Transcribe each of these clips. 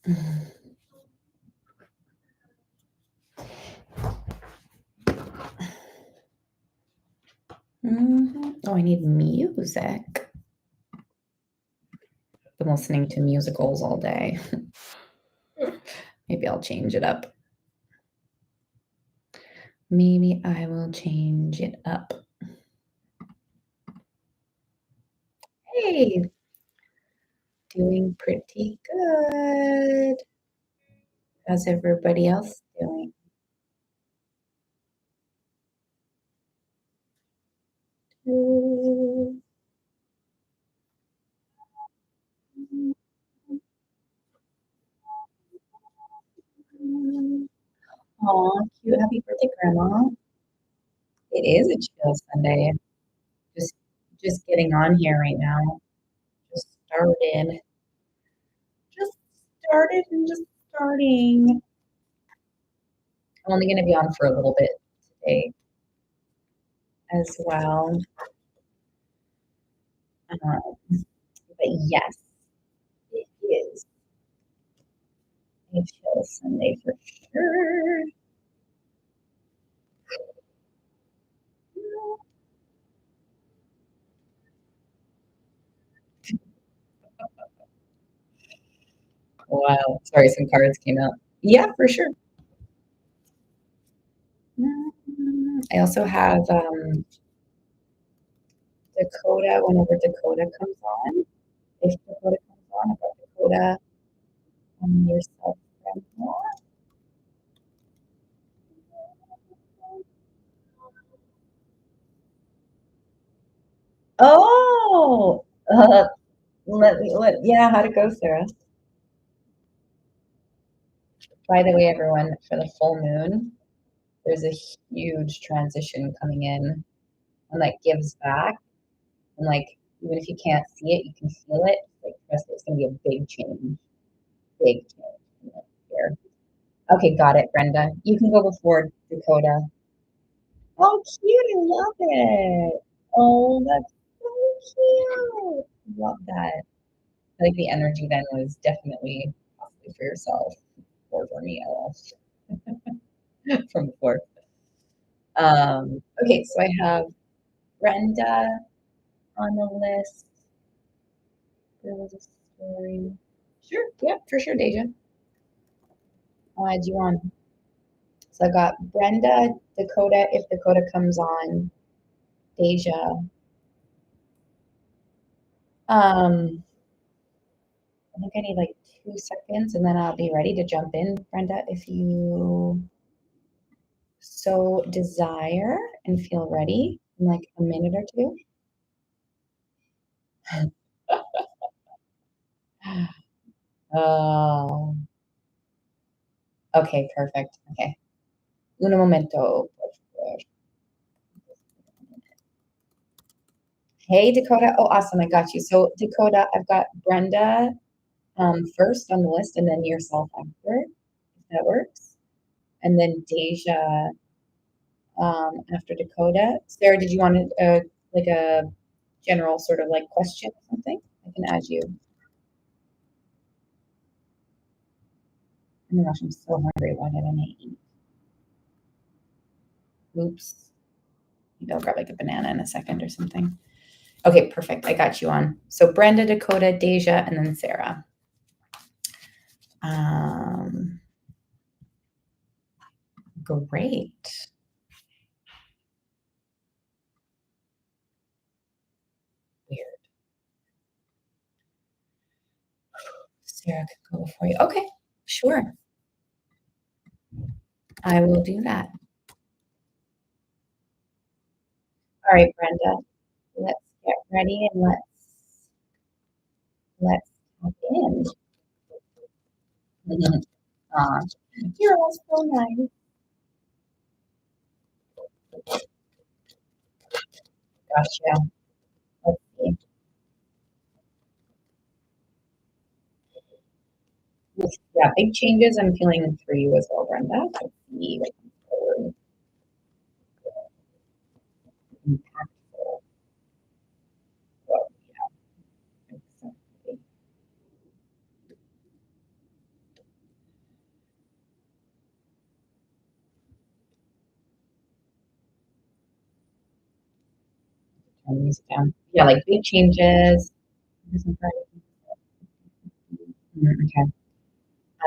Oh, I need music. Been listening to musicals all day. Maybe I'll change it up. Maybe I will change it up. Hey, doing pretty good. How's everybody else doing? Aw, cute. Happy birthday, Grandma. It is a chill Sunday. Just just getting on here right now. Just started. Just started and just starting. I'm only gonna be on for a little bit today as well. But yes, it is a chill Sunday for sure. Wow. Sorry, some cards came out. Yeah, for sure. I also have Dakota whenever Dakota comes on. If Dakota comes on, I've got Dakota and yourself. Grandma. Oh, yeah, how'd it go, Sarah? By the way, everyone, for the full moon, there's a huge transition coming in and like gives back. And like, even if you can't see it, you can feel it. Like, trust me, it's going to be a big change. Big change here. Okay, got it, Brenda. You can go before Dakota. Oh, cute. I love it. Oh, that's so cute. Love that. I think the energy then was definitely possibly for yourself or for me, from before. Okay, so I have Brenda on the list. There was a story. Sure, yeah, for sure, Deja. I'll add you on. So I got Brenda, Dakota, if Dakota comes on, Deja. I think I need like 2 seconds and then I'll be ready to jump in, Brenda, if you so desire and feel ready in like a minute or two. Oh, okay, perfect. Okay. Un momento. Hey, Dakota. Oh, awesome. I got you. So, Dakota, I've got Brenda first on the list and then yourself after, if that works. And then Deja after Dakota. Sarah, did you want like a general sort of like question or something? I can add you. Oh my gosh, I'm so hungry. Why didn't I eat? Oops. Maybe I'll grab like a banana in a second or something. Okay, perfect. I got you on. So Brenda, Dakota, Deja, and then Sarah. Great. Weird. Sarah could go before you. Okay, sure. I will do that. All right, Brenda. Let's get ready and let's tap in. Aw, you're all so nice. Gotcha. Let's see. Yeah, big changes I'm feeling for you as well, Brenda. Let's see what comes forward. Impactful. What we have. Exactly. turn the music down. Yeah, like big changes. Okay.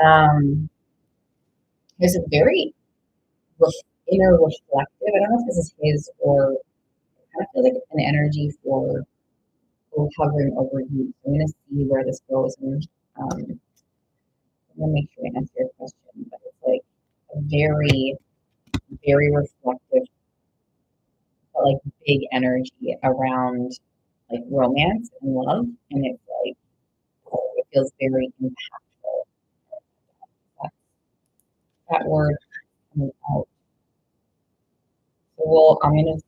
Um, there's a very inner reflective. I don't know if this is his or I kind of feel like an energy for hovering over you. So I'm gonna see where this goes, and I'm gonna make sure I answer your question. But it's like a very, very reflective, but like big energy around like romance and love, and it's like it feels very impactful. That, that word coming out. So I'm gonna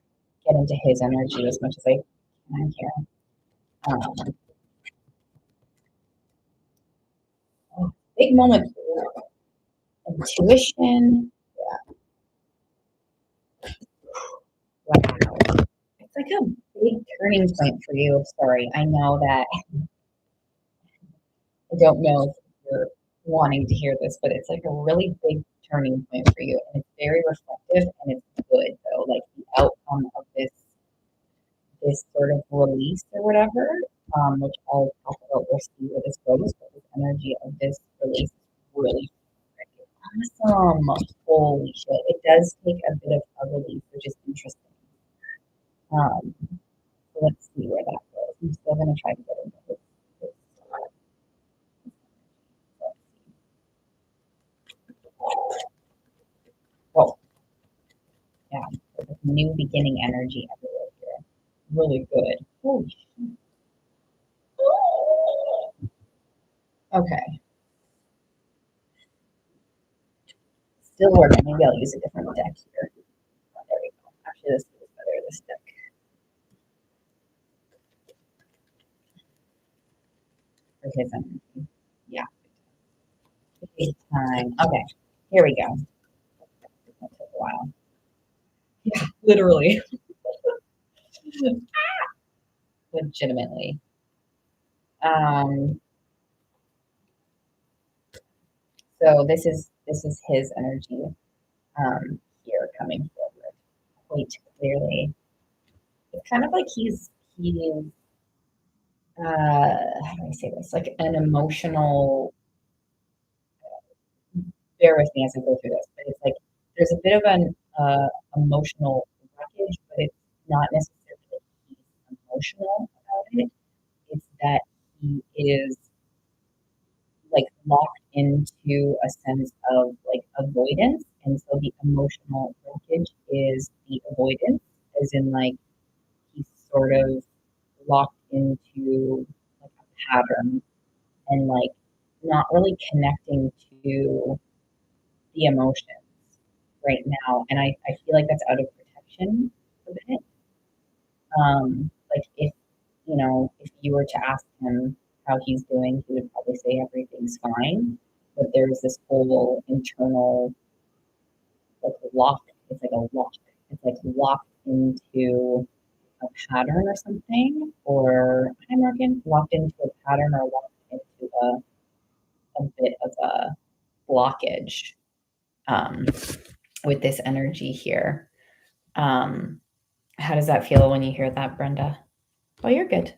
get into his energy as much as I can here. Um, big moment for intuition. Wow. It's like a big turning point for you. Sorry, I know that I don't know if you're wanting to hear this, but it's like a really big turning point for you. And it's very reflective and it's good though. Like the outcome of this sort of release or whatever, which I'll talk about, we'll see where this goes, but this energy of this release is really freaking awesome. Holy shit. It does take a bit of a release, which is interesting. Um, so let's see where that goes. I'm still gonna try to get into this well, yeah, there's a new beginning energy everywhere here. Really good. Holy shit. Okay, still working. Maybe I'll use a different deck here. Oh, there we go. Actually, this is better. This deck. For his energy. Yeah. Take time. Okay, here we go. That took a while. Yeah, literally. Legitimately. Um, so this is his energy here coming forward quite clearly. It's kind of like he's how do I say this? Like an emotional. Bear with me as I go through this, but it's like there's a bit of an emotional wreckage, but it's not necessarily that he's emotional about it. It's that he is like locked into a sense of like avoidance, and so the emotional wreckage is the avoidance, as in like he's sort of locked into like a pattern and like not really connecting to the emotions right now. And I feel like that's out of protection a bit. Like if, if you were to ask him how he's doing, he would probably say everything's fine. But there's this whole internal like lock. It's like a lock. It's like locked into a pattern or something, or I'm working locked into a pattern or locked into a bit of a blockage um, with this energy here. Um, how does that feel when you hear that, Brenda? Oh, you're good.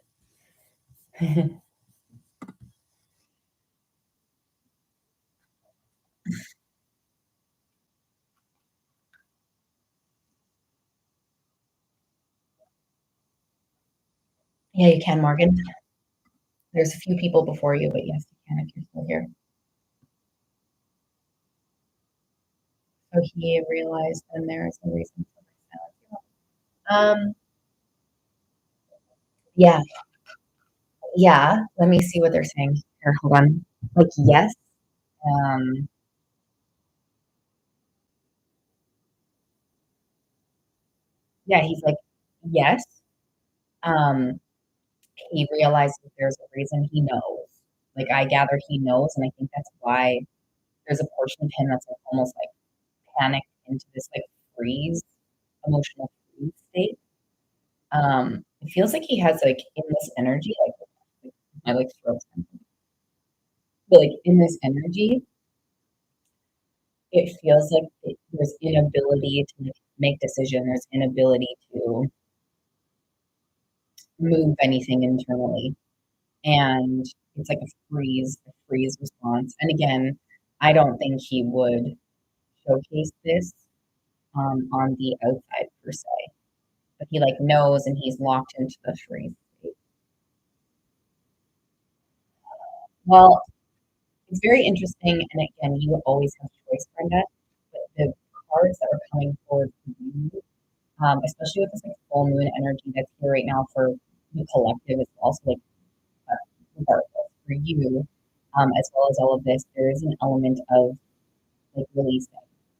Yeah, you can, Morgan. There's a few people before you, but yes, you can if you're still here. So he realized then there is a reason for my silence. Yeah, yeah. Let me see what they're saying here. Hold on. Like, yes. Um, yeah, he's like, yes. Um, he realizes there's a reason he knows. Like, I gather he knows, and I think that's why there's a portion of him that's like almost like panicked into this like freeze, emotional freeze state. It feels like he has like in this energy, like my like throat, but like in this energy, it feels like there's inability to like, make decision. There's inability to move anything internally. And it's like a freeze response. And again, I don't think he would showcase this on the outside per se, but he like knows and he's locked into the freeze state. Well, it's very interesting. And again, you always have choice, Brenda. But the cards that are coming forward for you, especially with this like full moon energy that's here right now for the collective, it's also like regardless for you, as well as all of this, there is an element of like releasing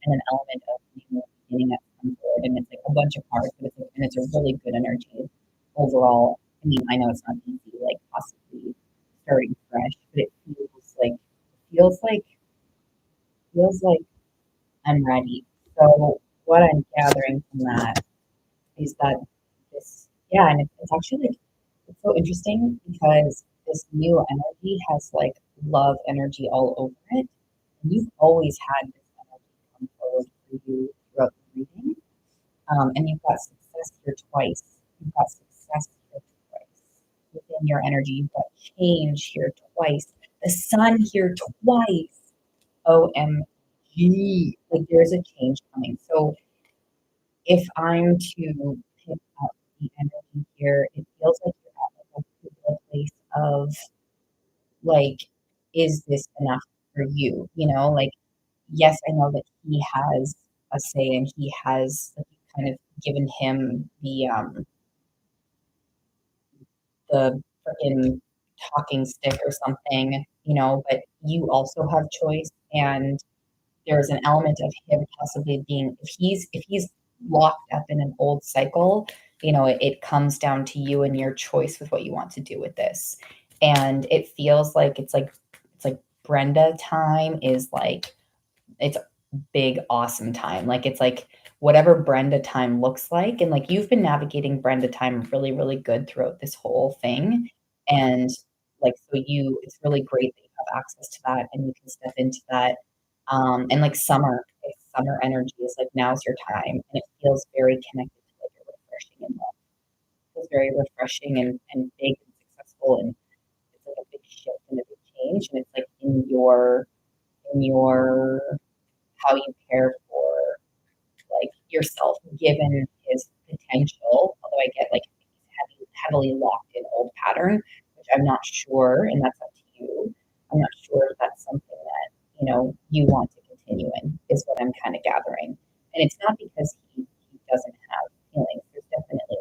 and an element of new beginning that comes forward. And it's like a bunch of cards, but it's like, and it's a really good energy overall. I mean, I know it's not easy, like possibly starting fresh, but it feels like feels like I'm ready. So what I'm gathering from that is that this, yeah, and it's actually like it's so interesting because this new energy has like love energy all over it. And you've always had this energy come forward for you throughout the reading. And you've got success here twice. You've got success here twice within your energy. You've got change here twice. The sun here twice. OMG. Like there's a change coming. So if I'm to pick up the energy here, it feels like you're at like a pivotal place of like, is this enough for you? You know, like, yes, I know that he has a say and he has like, kind of given him the freaking talking stick or something, you know, but you also have choice and there's an element of him possibly being if he's locked up in an old cycle, you know, it comes down to you and your choice with what you want to do with this. And it feels like it's like Brenda time is like it's big awesome time. Like it's like whatever Brenda time looks like and like you've been navigating Brenda time really really good throughout this whole thing and like so you it's really great that you have access to that and you can step into that and like summer energy is like now's your time and it feels very connected to like a refreshing and love. It feels very refreshing and big and successful and it's like a big shift and a big change and it's like in your how you care for like yourself given his potential. Although I get like he's heavily locked in old pattern, which I'm not sure, and that's up to you. I'm not sure if that's something that you know you want to continue in. Is what I'm kind of gathering, and it's not because he doesn't have feelings. There's definitely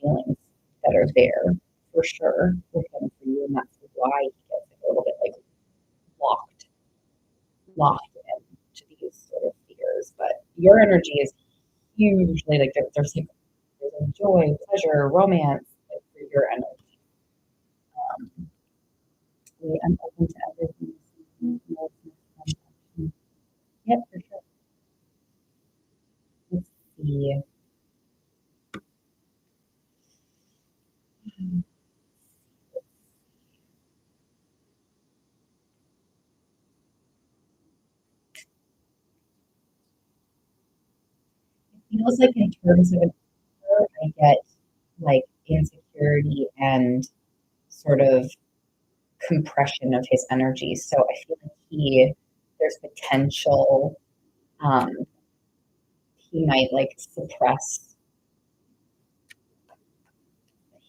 feelings that are there for sure with him for you, and that's why he gets like, a little bit like locked locked into these sort of fears. But your energy is hugely like there's like joy, pleasure, romance like, for your energy. Um, I'm open to everything. Yep, for sure. Let's see. It feels like in terms of an answer, I get like insecurity and sort of compression of his energy. So I feel like there's potential um, he might like suppress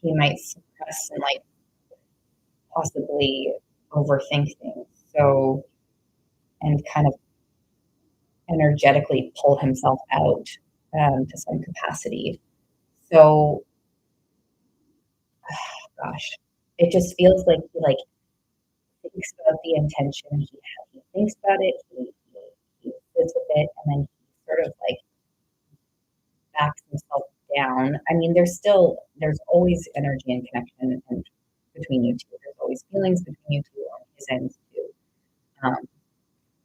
he might suppress and like possibly overthink things. So, and kind of energetically pull himself out to some capacity. So, gosh, it just feels like he thinks about the intention. He thinks about it. He sits with it, and then he sort of like backs himself down. I mean, there's always energy and connection and between you two. There's always feelings between you two on his end too. Um,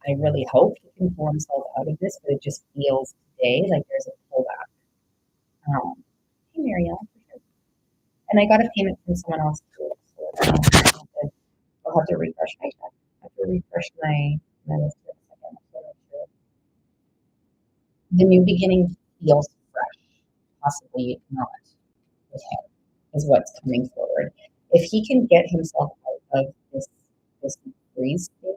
I really hope he can pull himself out of this, but it just feels today like there's a pullback. Hey, Marielle, for sure. And I got a payment from someone else too, so I'll have to refresh my check. I have to refresh my list for a second. So make sure. The new beginning feels fresh, possibly not with him. is what's coming forward. If he can get himself out of this freeze state,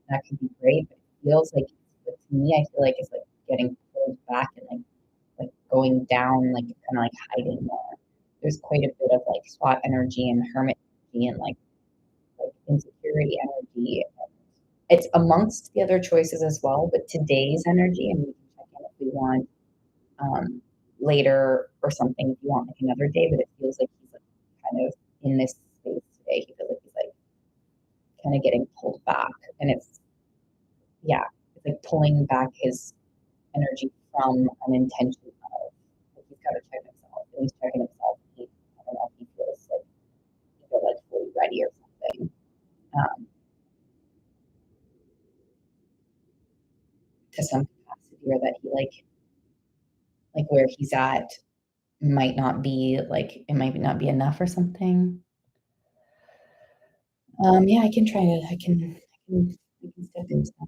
that could be great. But it feels like, to me, I feel like it's like getting pulled back and like going down, like kind of like hiding more. There's quite a bit of like spot energy and hermit energy and like insecurity energy. It's amongst the other choices as well, but today's energy, and we can check in if we want um, later or something if you want like another day, but it feels like he's like kind of in this space today. He feels like he's like kind of getting pulled back. And yeah, it's like pulling back his energy from an intention of like he's got to check himself. And he's checking himself. I don't know if he feels like either like fully ready or something. Um, to some capacity, or that he like where he's at might not be like it might not be enough or something. Yeah, I can try to I can step into that.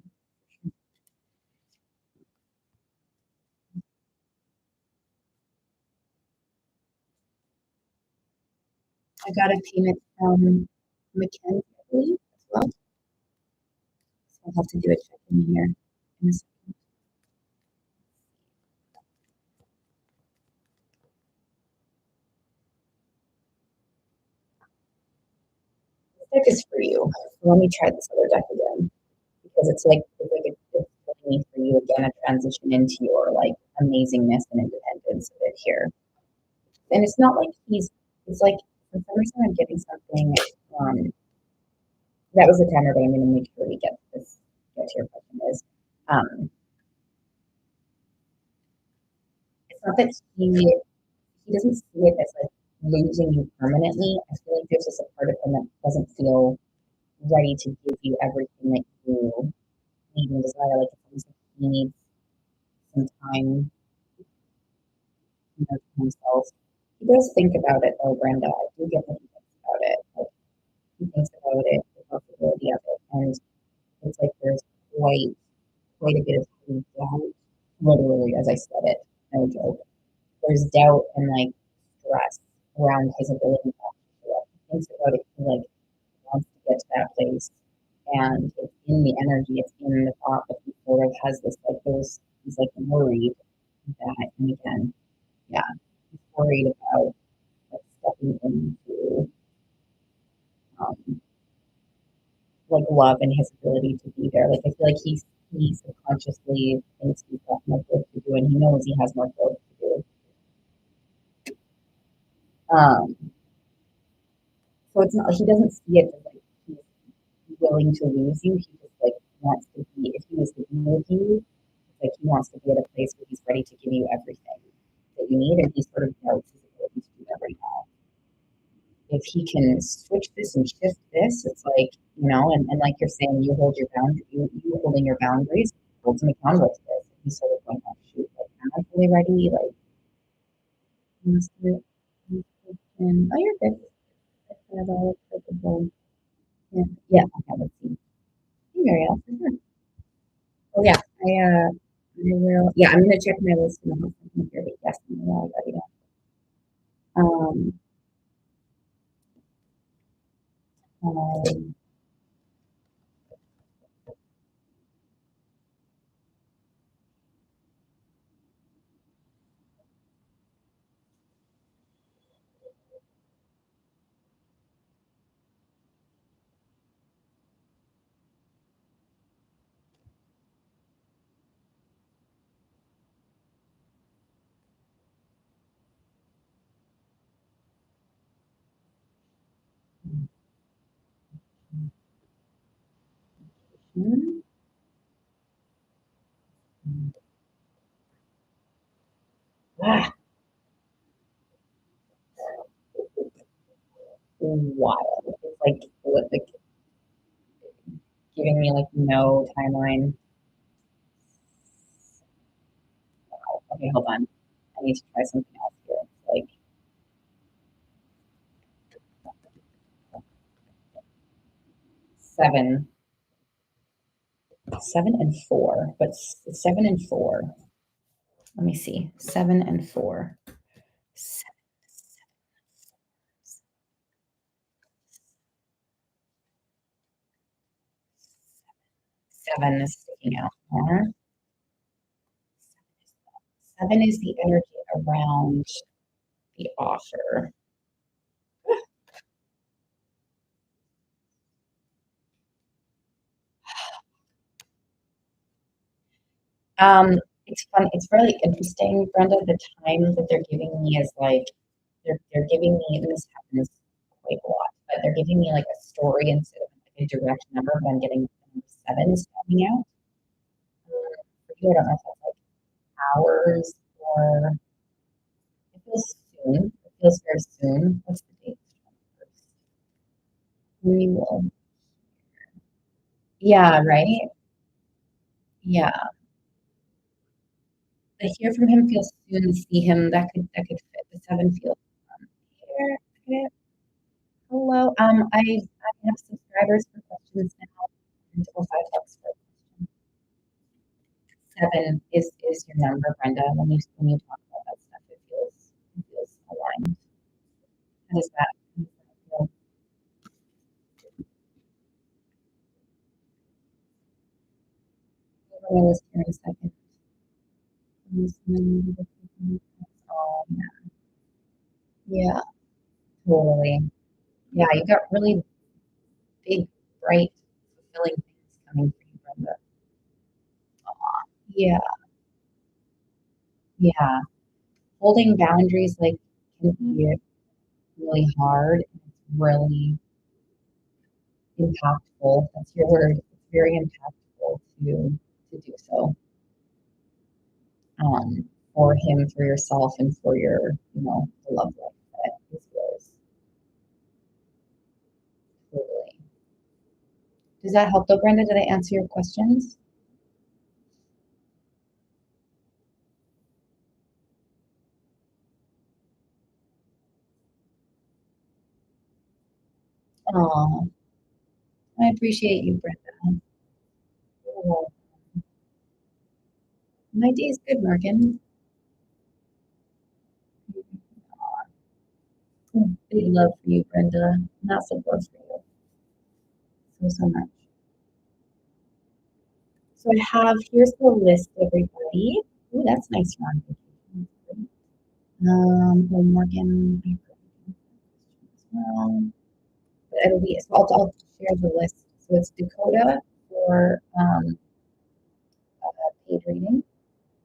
I got a payment from Mackenzie, I believe, as well. So I'll have to do a check-in here in a second. This deck is for you. So let me try this other deck again because it's telling me for you again a transition into your like amazingness and independence a bit here. And it's not like it's like for some reason I'm getting something. Um, that was the timer, but I'm going to make sure we get to your question is. It's not that he doesn't see it as like losing you permanently. I feel like there's just a part of him that doesn't feel ready to give you everything that you need and desire. Like it's almost like he needs some time, to himself. He does think about it though, Brenda. I do get that he thinks about it. Like he thinks about it, the possibility of it, and it's like there's quite a bit of doubt. Literally, as I said it, no joke. There's doubt and like stress around his ability to actually show up. He thinks about it. He like wants to get to that place, and it's in the energy. It's in the thought that he sort of has this like those. He's like worried that, and again, yeah, he's worried about like stepping into um, like love and his ability to be there. Like I feel like he subconsciously thinks he's got more growth to do, and he knows he has more growth to do. Um, so it's not he doesn't see it as like he's willing to lose you. He just like wants to be. If he was to be with you, it's like he wants to be at a place where he's ready to give you everything that you need, and he sort of doubts his ability to do that right now. If he can switch this and shift this, it's like, and like you're saying, you hold your boundary, you holding your boundaries holds him accountable to this. He's sort of going, oh, shoot, like, am I fully ready? Like, and, oh, you're good. That's all. Yeah, yeah, okay, let's see. Hey, Marielle, for sure. Oh, yeah, I will, yeah, I'm gonna check my list and I'll send you yes, I got it. Um, um, ah, wild. It's like giving me like no timeline. Wow. Okay, hold on. I need to try something else here. Like 7, 7 and 4, but 7 and 4. Let me see. 7 and 4. seven is sticking out more. Seven is the energy around the author. It's fun. It's really interesting, Brenda. The time that they're giving me is like they're giving me, and this happens quite a lot, but they're giving me like a story instead of like a direct number, but I'm getting number sevens coming out. For you, I don't know if that's like hours or it feels soon. It feels very soon. What's the date? 21st. We will. Yeah, right. Yeah. The hear from him feels soon. See him that could fit. The seven feels here. Okay. Hello. I have subscribers for questions now. And $5 for a question. Seven is your number, Brenda. When you talk about that stuff, it feels aligned. How does that feel? I'll list here in a second. Oh, yeah, totally. Yeah, you got really big, bright, fulfilling things coming for you, Brenda. Yeah, yeah. Holding boundaries like can be really hard. It's really impactful. That's your word. It's very impactful to do so for him, for yourself, and for your, the love life that is yours. Totally. Does that help though, Brenda? Did I answer your questions? Oh, I appreciate you, Brenda. Oh, my day's good, Morgan. Big love for you, Brenda. Not support for you so much. So I have here's the list, everybody. Oh, that's nice, Ron. Oh, Morgan, as well. But it'll be so I'll share the list. So it's Dakota for paid reading.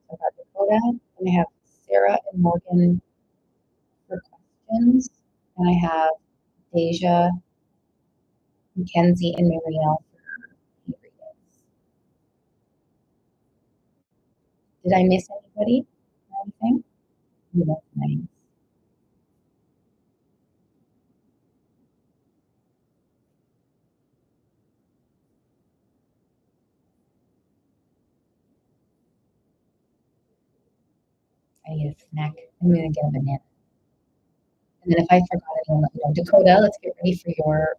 So I've got Dakota, and I have Sarah and Morgan for questions, and I have Deja, Mackenzie, and Marielle for paid readings. Did I miss anybody or anything? Oh, that's nice. I need a snack. I'm gonna get a banana. And then if I forgot anyone, let me know. Dakota, let's get ready for your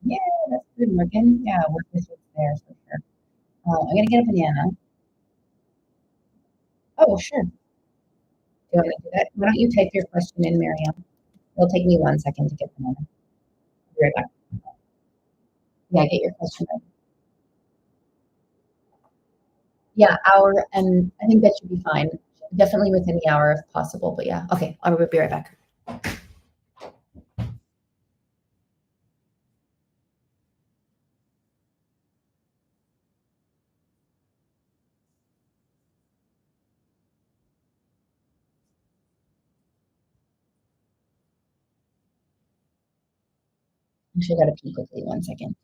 yeah, that's good, Morgan. Yeah, work with what's there for sure. I'm gonna get a banana. Oh, sure. Do you want me to do that? Why don't you type your question in, Miriam? It'll take me 1 second to get the banana. I'll be right back. Yeah, get your question in. Yeah, hour, and I think that should be fine. Definitely within the hour if possible, but yeah. Okay, I will be right back. I should gotta pee quickly. 1 second.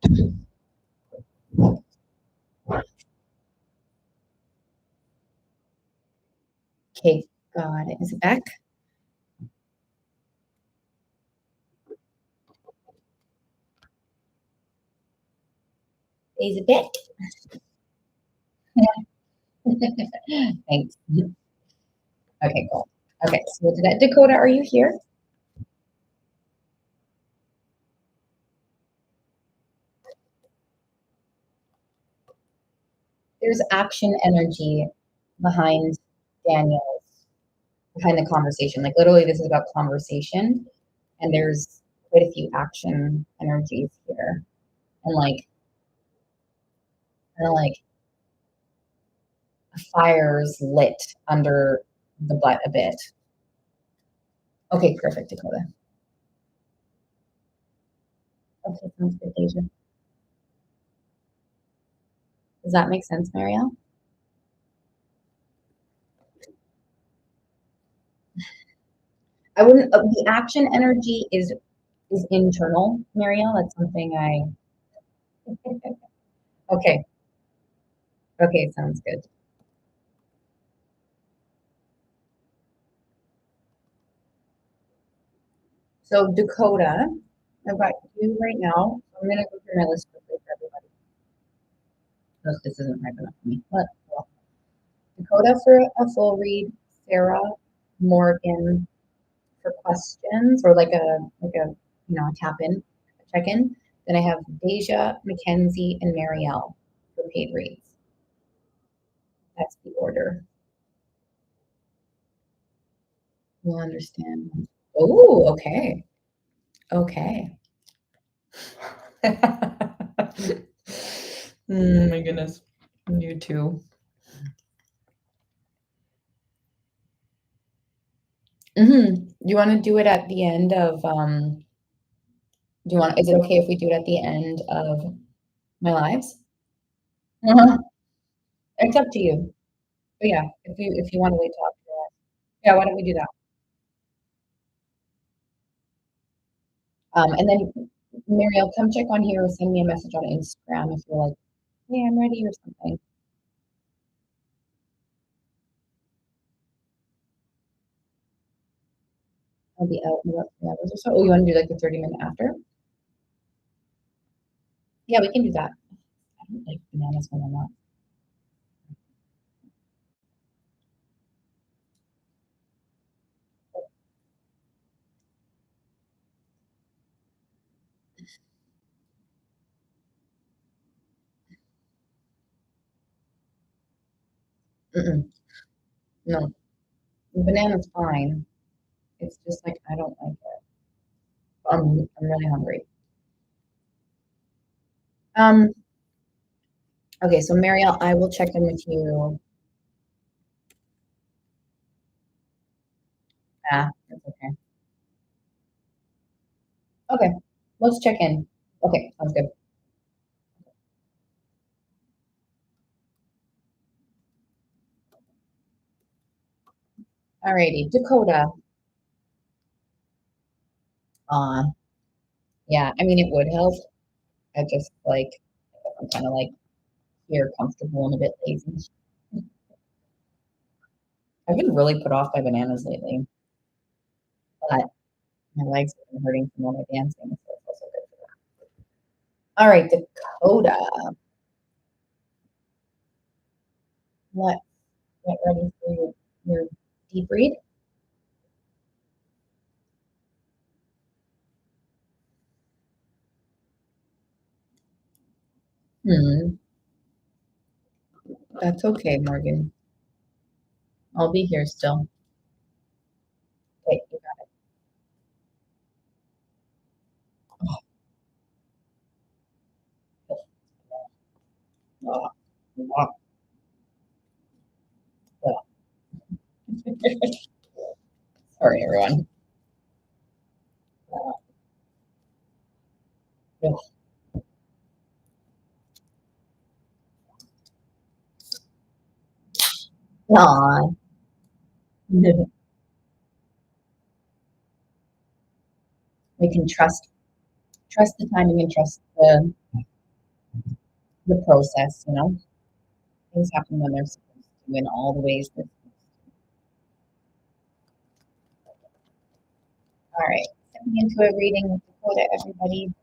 Okay, got it. Is it back? Is it back? Thanks. Okay, cool. Okay, so we'll do that. Dakota, are you here? There's action energy behind Daniel's, behind the conversation. Like literally, this is about conversation, and there's quite a few action energies here, and like kind of like a fire's lit under the butt a bit. Okay, perfect, Dakota. Okay, sounds good, Deja. Does that make sense, Marielle? I wouldn't. The action energy is internal, Marielle. That's something I. Okay. Okay, sounds good. So Dakota, I've got you right now. I'm gonna go through my list quickly for everybody. This isn't ripe enough for me. But well, Dakota for a full read, Sarah, Morgan for questions or like a a tap in, a check in. Then I have Deja, Mackenzie, and Marielle for paid reads. That's the order. You'll understand. Oh, okay. Okay. My goodness. You too. You want to do it at the end of do you want is it okay if we do it at the end of my lives? Uh-huh. It's up to you. But yeah, if you want to wait till after that. Yeah, why don't we do that? And then Mariel, come check on here or send me a message on Instagram if you're like, hey, I'm ready or something. I'll be out in about 3 hours or so. Oh, you want to do like the 30-minute after? Yeah, we can do that. I don't like bananas when I'm not. Mm-mm. No, banana's fine. It's just like I don't like it. I'm really hungry. Um, okay, so Mariel, I will check in with you. Yeah, that's okay. Okay, let's check in. Okay, sounds good. Alrighty, Dakota. Uh, yeah, I mean it would help. I just like I'm kind of like here, comfortable and a bit lazy. I've been really put off by bananas lately, but my legs have been hurting from all my dancing, so it's also good for that. All right, Dakota, let's get ready for your deep read. Hmm, that's okay, Morgan. I'll be here still. Okay, you got it. Oh, oh, oh. Sorry, everyone. Oh, aw. We can trust the timing and trust the the process, you know? Things happen when they're supposed to in all the ways they're supposed to. All right. Stepping into a reading with Dakota, everybody.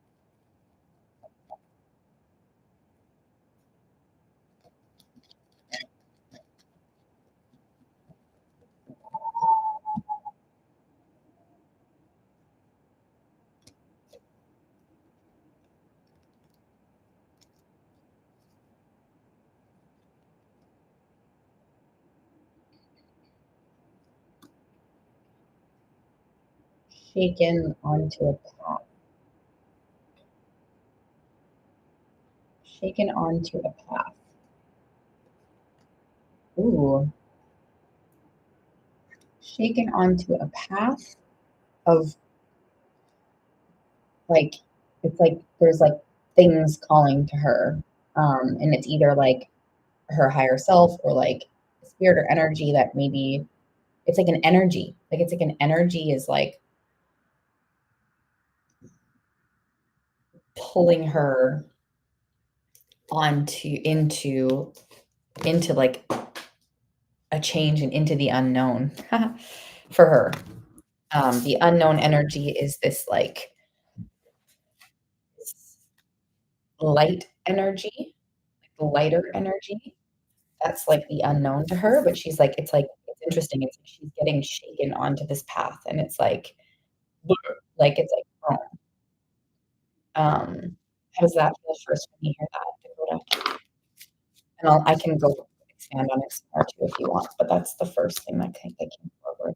Shaken onto a path. Shaken onto a path. Ooh. Shaken onto a path of like, it's like there's like things calling to her. And it's either like her higher self or like spirit or energy that maybe it's like an energy. Like it's like an energy is like pulling her onto into like a change and into the unknown for her. The unknown energy is this like light energy, like the lighter energy. That's like the unknown to her, but she's like it's interesting. It's like she's getting shaken onto this path, and it's like it's like, how does that feel first when you hear that, Dakota? And I can go expand on it some more too if you want, but that's the first thing that came forward.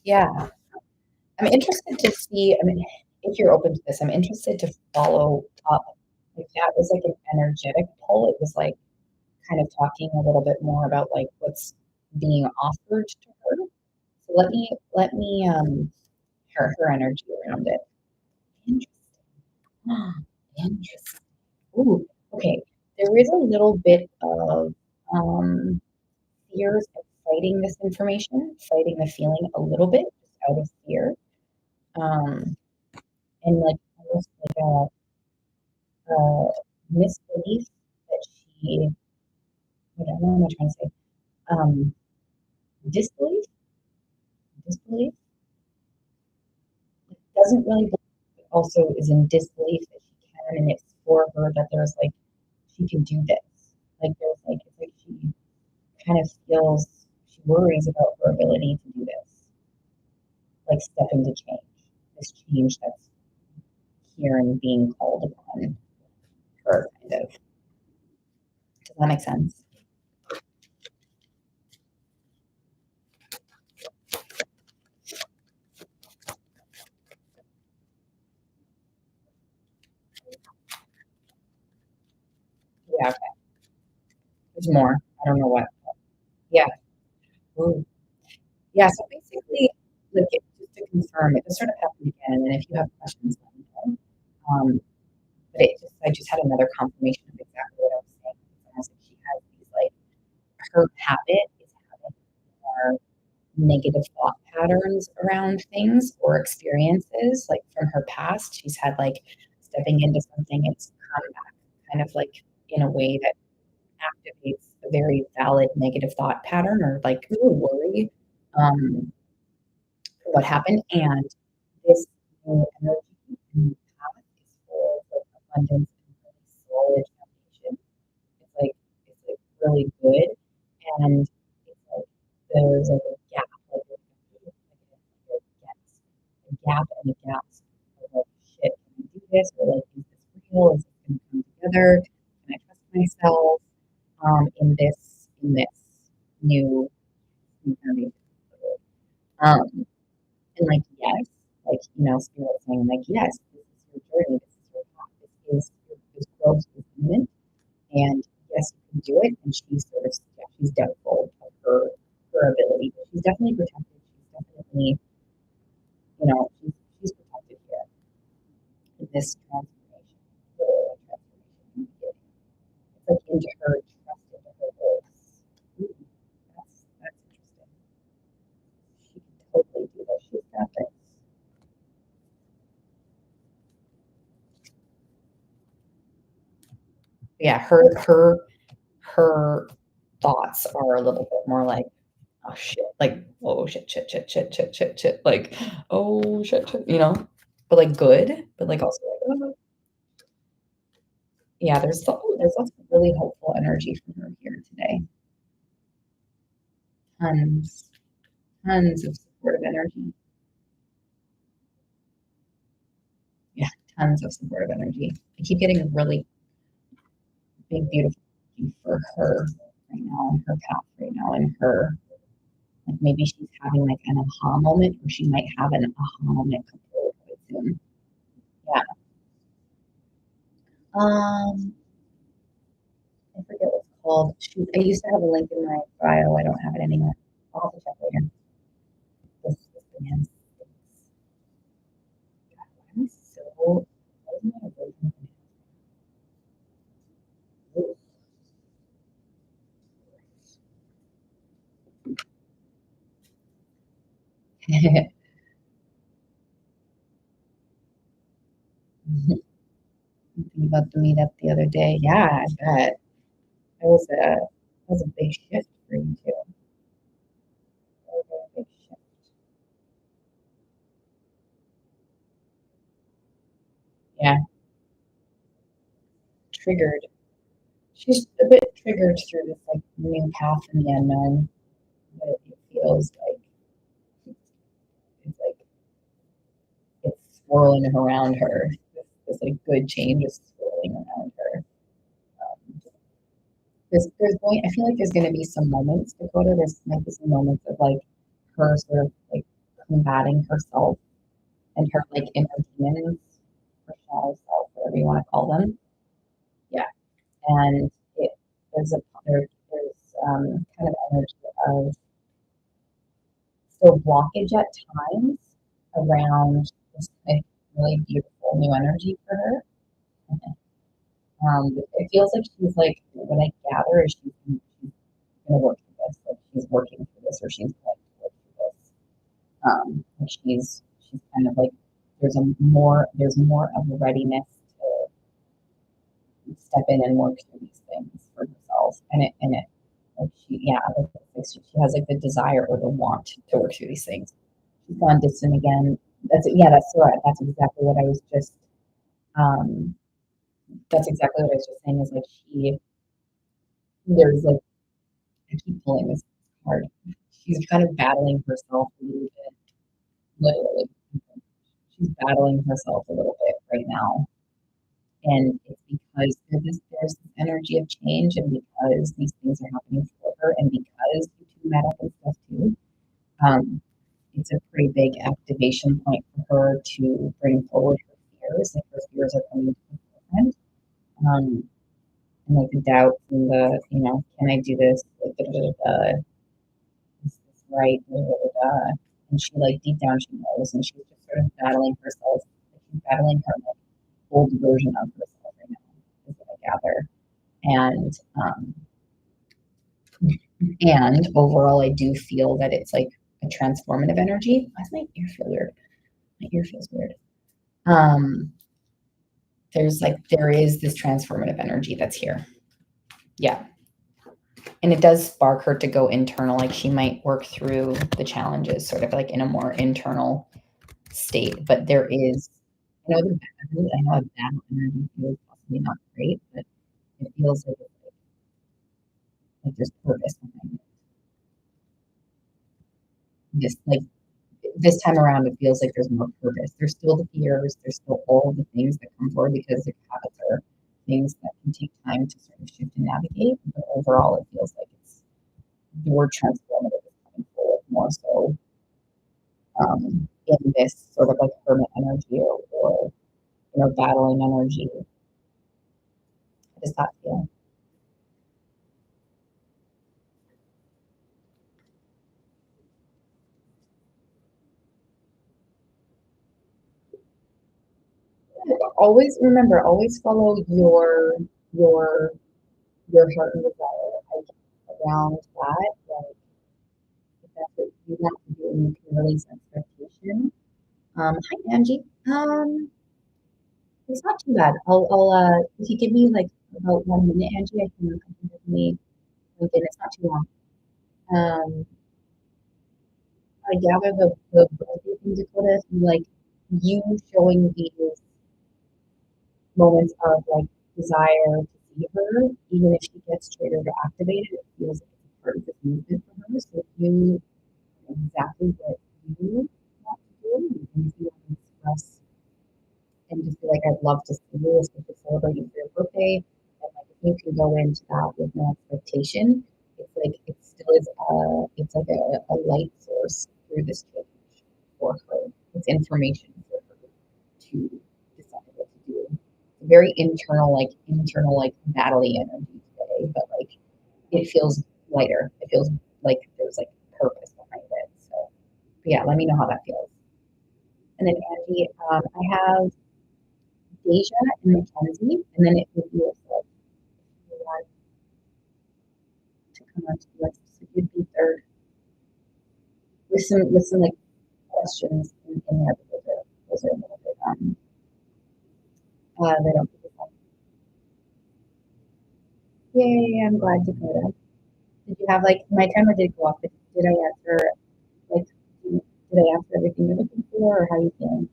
Yeah. I'm interested to see, I mean, if you're open to this, I'm interested to follow up. Like that was like an energetic pull. It was like kind of talking a little bit more about like what's being offered to her. So let me her energy around it. Interesting. Interesting. Ooh, okay. There is a little bit of fears of fighting this information, fighting the feeling a little bit just out of fear. Um, and like almost like a misbelief that she, what am I trying to say? Um, disbelief, disbelief, doesn't really believe, but also is in disbelief that she can, and it's for her that there's like she can do this. Like there's like it's like she kind of feels she worries about her ability to do this, like step into change, this change that's here and being called upon her, kind of. Does that make sense? Yeah, okay. There's more. I don't know what. Yeah. Ooh. Yeah. So basically, like just to confirm, it just sort of happened again. And if you have questions, let me know. But I just had another confirmation of exactly what I was saying. It's almost like she has these like her habit is having more negative thought patterns around things or experiences like from her past. She's had like stepping into something, it's come back kind of like in a way that activates a very valid negative thought pattern or like worry um, for what happened. And this new energy and path is full of like abundance and really solid foundation. It's like really good, and it's like there's like a gap, a gap and a gasp of like shit. Can I do this? Or like, is this real? Is this going to come together? Can I trust myself in this new incarnation? Um, and like yes, like spirit saying like yes, this is your journey, this is your path, this growth is imminent. And yes, you can do it. And she's sort of, yeah, she's doubtful of her ability, but she's definitely protected. She's definitely, she's protected here in this transformation. Yeah, her thoughts are a little bit more like, "Oh, shit," like, "Oh, shit, shit, shit, shit, shit, shit, shit," like, "Oh, shit, shit," you know? But, like, good, but, like, also like, "Oh." Yeah, there's lots of really hopeful energy from her here today. Tons, tons of supportive energy. Yeah, tons of supportive energy. I keep getting a really big, beautiful energy for her right now, her path right now, and her like maybe she's having like an aha moment, or she might have an aha moment quite soon. Yeah. Um, I forget what it's called. Shoot, I used to have a link in my bio. I don't have it anymore. I'll have to check later. This man stinks. God, why am I so? Why is my aversion to him? Thinking about the meetup the other day. Yeah, I bet. That was a big shift for you too. Very, very big shift. Yeah, triggered. She's a bit triggered through this like new path in the unknown. But it feels like it's swirling around her. This like good change is swirling around her. Um, there's going. I feel like there's going to be some moments, Dakota. There's might be some moments of like her sort of like combating herself and her like inner demons, her shadow self, whatever you want to call them. Yeah, and it there's a there's kind of energy of still blockage at times around this like really beautiful new energy for her. It feels like she's like what I gather is she's gonna work through this, like she's working through this, or she's going to work through this. Like she's kind of like there's more of a readiness to step in and work through these things for herself, and it like she has like the desire or the want to work through these things. She's gone distant again. That's right. Um that's exactly what I was just saying is like there's like I keep pulling this card. She's kind of battling herself a little bit, literally. She's battling herself a little bit right now. And it's because there's this energy of change, and because these things are happening for her, and because you two met up and stuff too. Um, it's a pretty big activation point for her to bring forward her fears. Like her fears are coming to the forefront. Um, and like the doubts and the, can I do this? Like, da, da, da, da, is this right? Da, da, da, da. And she like deep down she knows, and she's just sort of battling herself. Like, she's battling her like old version of herself right now, is what I gather. And overall, I do feel that it's like a transformative energy. Why does my ear feel weird? My ear feels weird. Um, there is this transformative energy that's here. Yeah. And it does spark her to go internal. Like she might work through the challenges sort of like in a more internal state. But there is, I know that energy feels possibly not great, but it feels like there's purpose behind it. Just like this time around, it feels like there's more purpose. There's still the fears, there's still all of the things that come forward because the habits are things that can take time to sort of shift and navigate. But overall, it feels like it's the word transformative is coming forward more so in this sort of like hermit energy or battling energy. How does that feel? Always remember, always follow your your heart and desire like, around that. Like if that's what you want to do, and you can release expectation. Hi Angie. It's not too bad. I'll if you give me like about 1 minute, Angie, I can definitely link in. It's not too long. Um, I gather the birthday thing, Dakota, is like you showing these moments of like desire to see her, even if she gets triggered or activated, it feels like it's a part of this movement for her. So if you know exactly what you want to do and you want to express and just be like, I'd love to see you, especially celebrate you for your birthday. And like if you can go into that with no expectation, it's like it still is it's like a light source through this change for her. It's information for her to decide what to do. It's a very internal like battly energy today, but like it feels lighter. It feels like there's like purpose behind it. So but yeah, let me know how that feels. And then Angie, I have Deja and Mackenzie, and then it would be yourself if you want to come on to the list. So you'd be third with some like questions in there, because those are a little bit they don't give us yay, I'm glad, Dakota. Did you have like my timer did go off, but did I answer like did I answer everything you're looking for, or how are you feeling?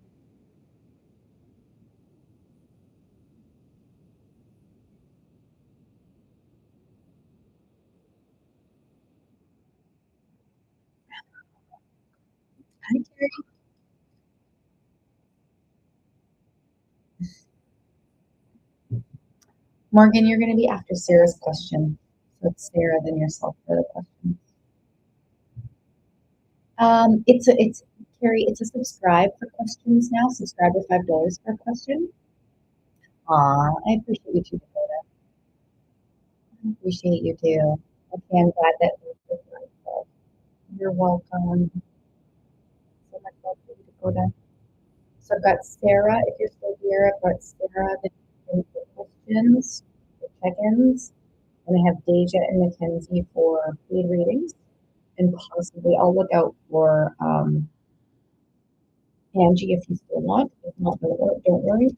Hi, Terry. Morgan, you're gonna be after Sarah's question. So it's Sarah, then yourself for the question. It's Carrie, it's a subscribe for questions now. Subscribe with $5 per question. Aw, I appreciate you too, Dakota. I appreciate you too. Okay, I'm glad that we're grateful. You're welcome. So much love for you, Dakota. So I've got Sarah, if you're still here, I've got Sarah, the questions, the check-ins, and I have Deja and Mackenzie for paid readings, and possibly I'll look out for Angie if you still want. If not, don't worry.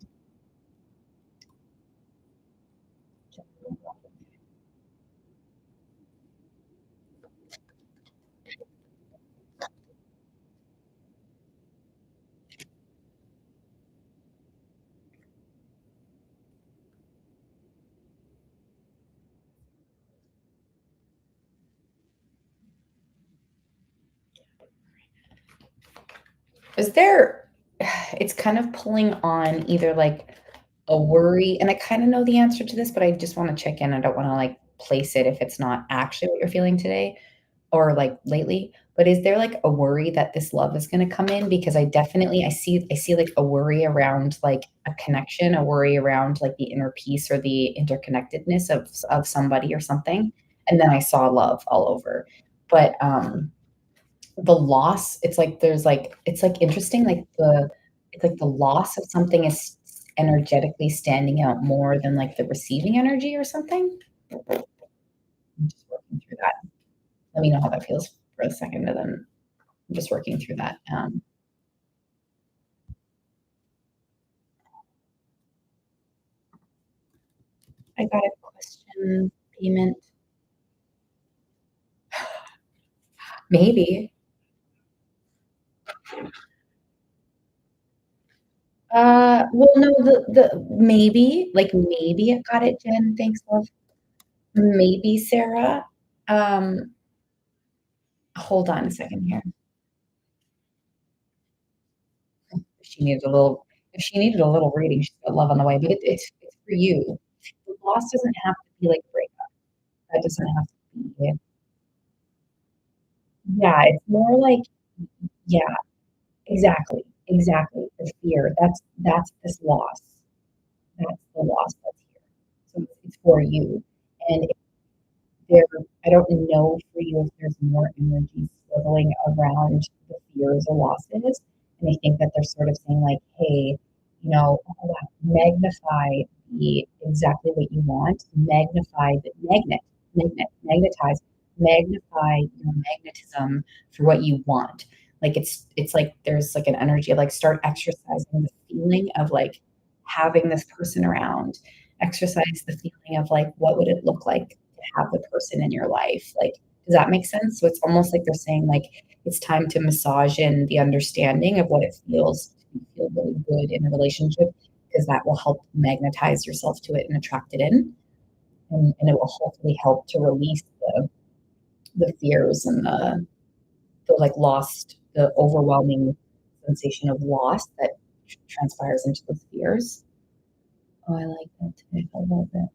Is there, it's kind of pulling on either like a worry, and I kind of know the answer to this, but I just want to check in. I don't want to like place it if it's not actually what you're feeling today or like lately. But is there like a worry that this love is going to come in? Because I see like a worry around like a connection, a worry around like the inner peace or the interconnectedness of somebody or something. And then I saw love all over. But the loss, it's like there's like it's like interesting, like it's like the loss of something is energetically standing out more than like the receiving energy or something. I'm just working through that. Let me know how that feels for a second, and then I'm just working through that. I got a question payment. Maybe. Well, no, the maybe, like maybe I got it, Jen. Thanks, love. Maybe Sarah. Um, hold on a second here. If she needed a little if she needed a little reading, she's got love on the way, but it's for you. The loss doesn't have to be like a breakup. That doesn't have to be yeah, it's more like yeah, exactly, exactly. The fear. That's this loss. That's the loss that's here. So it's for you. And if there I don't know for you if there's more energy swiveling around the fears or losses. And I think that they're sort of saying like, hey, magnify the exactly what you want, magnify the magnetize, magnify your magnetism for what you want. Like it's like there's like an energy of like start exercising the feeling of like having this person around. Exercise the feeling of like, what would it look like to have the person in your life? Like, does that make sense? So it's almost like they're saying like it's time to massage in the understanding of what it feels to feel really good in a relationship because that will help magnetize yourself to it and attract it in. And it will hopefully help to release the fears and the like lost, the overwhelming sensation of loss that transpires into those fears. Oh, I like that too. I love it.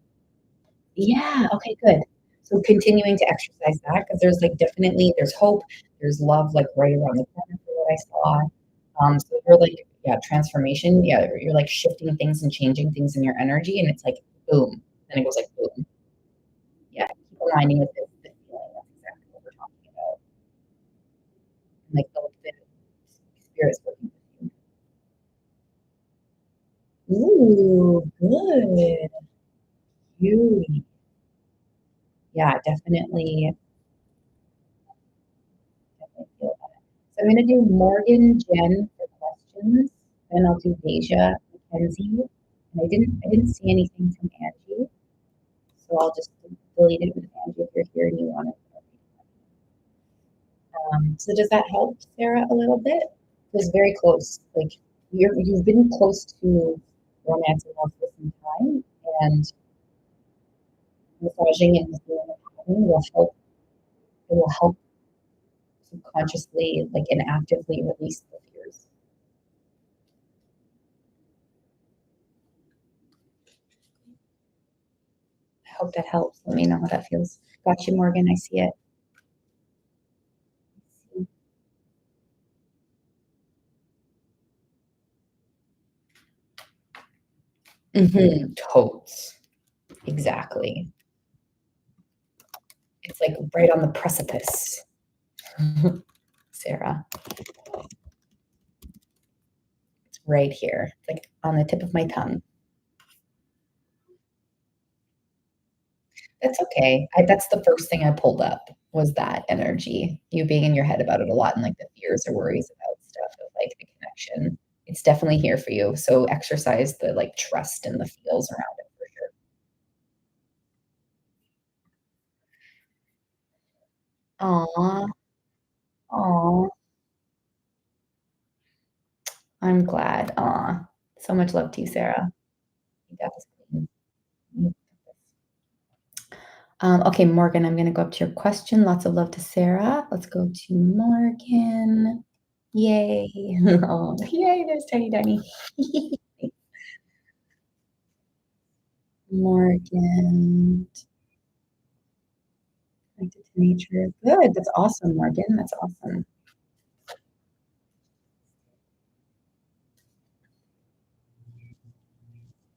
Yeah, okay, good. So continuing to exercise that because there's like definitely there's hope, there's love like right around the corner for what I saw. So you're like, yeah, transformation. Yeah, you're like shifting things and changing things in your energy, and it's like boom. Then it goes like boom. Yeah, keep aligning with the feeling. That's exactly what we're talking about. And like the spirit's working with you. Ooh, good. You, yeah, definitely, definitely feel that. So I'm gonna do Morgan, Jen for questions, then I'll do Deja, Mackenzie, and I didn't see anything from Angie, so I'll just delete it with Angie if you're here and you want it. So does that help, Sarah, a little bit? It was very close. Like you've been close to romance and love for some time, and massaging and healing and having will help. It will help subconsciously, like and actively release the fears. I hope that helps. Let me know how that feels. Got you, Morgan. I see it. Totes. Exactly. It's like right on the precipice, Sarah. It's right here. It's like on the tip of my tongue. That's okay. That's the first thing I pulled up was that energy. You being in your head about it a lot and like the fears or worries about stuff of like the connection. It's definitely here for you. So exercise the like trust and the feels around it for sure. Aw, aw, I'm glad. Aw, so much love to you, Sarah. You got this queen. Okay, Morgan, I'm going to go up to your question. Lots of love to Sarah. Let's go to Morgan. Yay. Oh, yay, there's Tiny Danny. Morgan, connected to nature. Good. That's awesome, Morgan. That's awesome.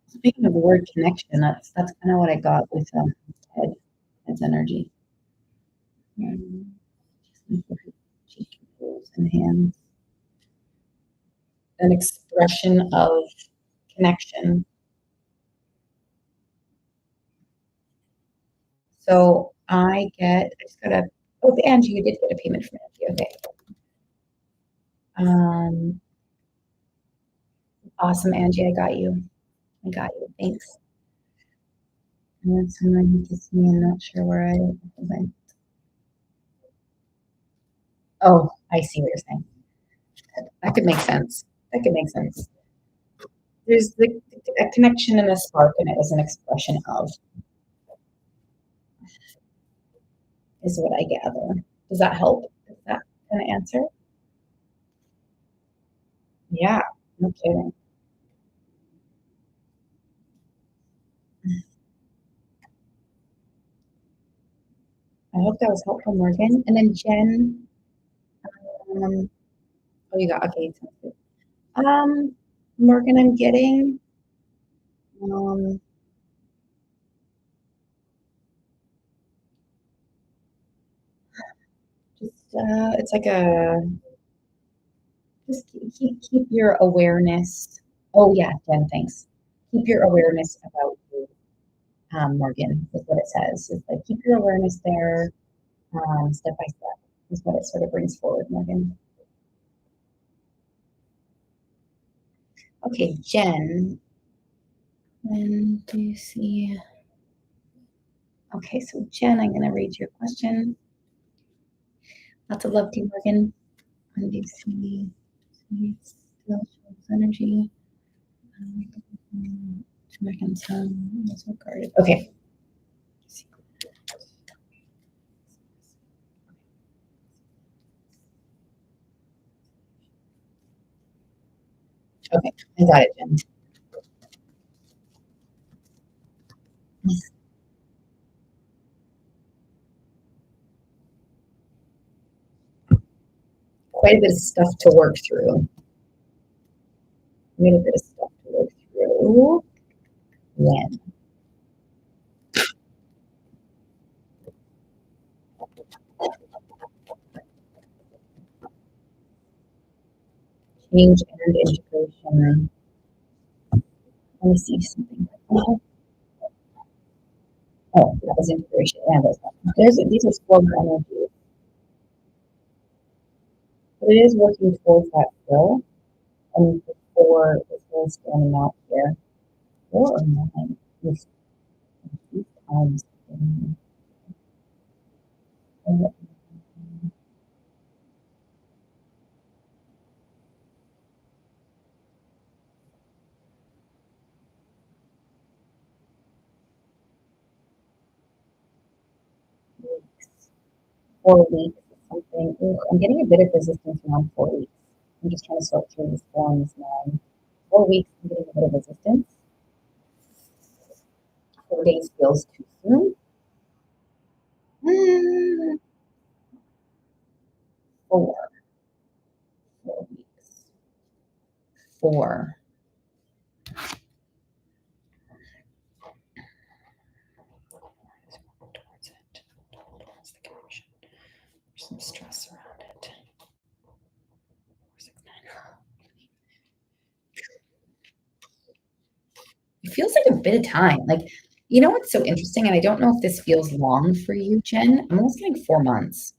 Speaking of the word connection, that's kind of what I got with Ted, Ted's energy. Um, cheek and hands. An expression of connection. So I just got a, oh, Angie, you did get a payment from Angie. Okay. Um, awesome, Angie. I got you. I got you. Thanks. And then someone who gets me, I'm not sure where I went. Oh, I see what you're saying. That could make sense. That could make sense. There's a connection and a spark, and it was an expression of, is what I gather. Does that help? Is that kind of answer? Yeah, no kidding. I hope that was helpful, Morgan. And then Jen, oh, you got, okay, sounds good. Um, Morgan, I'm getting, um, it's like a, just keep your awareness. Oh yeah, Jen, thanks. Keep your awareness about you, Morgan, is what it says. It's like keep your awareness there, step by step, is what it sort of brings forward, Morgan. Okay, Jen. When do you see? Okay, so Jen, I'm going to read your question. Lots of love to you, Morgan. When do you see still shows energy? American Sun, also guarded. Okay. Okay, I got it, Jen. Quite a bit of stuff to work through. Quite a bit of stuff to work through. When? Change and integration. Let me see something. Oh, that was integration. Yeah, these are stronger energies. But it is working towards that fill. And before it's really standing out here. 4 or 9 is these times. Weeks. 4 weeks or something. Ooh, I'm getting a bit of resistance around 4 weeks. I'm just trying to sort through these forms now. 4 weeks, I'm getting a bit of resistance. 4 days feels too soon. 4. 4 weeks. 4. Towards the connection. There's some stress around it. 6, 9. It feels like a bit of time. Like, you know what's so interesting? And I don't know if this feels long for you, Jen. I'm almost getting 4 months.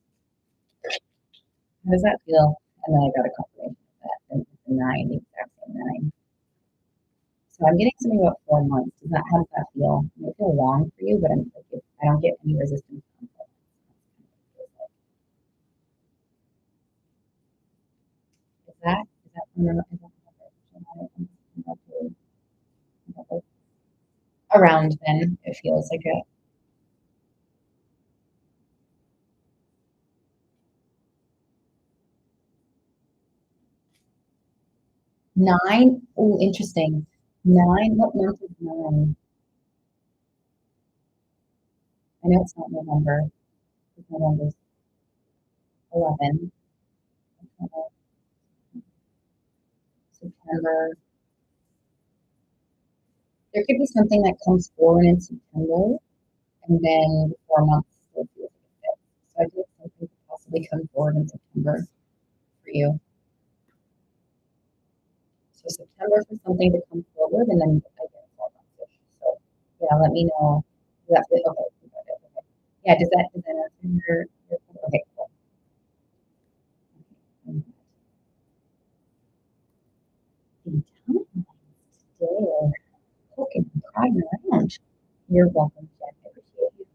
How does that feel? And then I got a confirmation of that. And it's a 9, the exact same 9. So I'm getting something about 4 months. How does that feel? It might feel long for you, but I'm like, I don't get any resistance from it. Is that around then? It feels like a 9. Oh, interesting. 9. What month is 9? I know it's not November. It's November's 11. September. There could be something that comes forward in September, and then 4 months will be a fit. So I think something could possibly come forward in September for you. So September for something to come forward, and then I get 4 months. So yeah, let me know. That's it. Okay. Okay. Yeah. Does that answer your okay? Cool. Okay. The timelines today are poking and prying around. You're welcome, Jen. I appreciate you.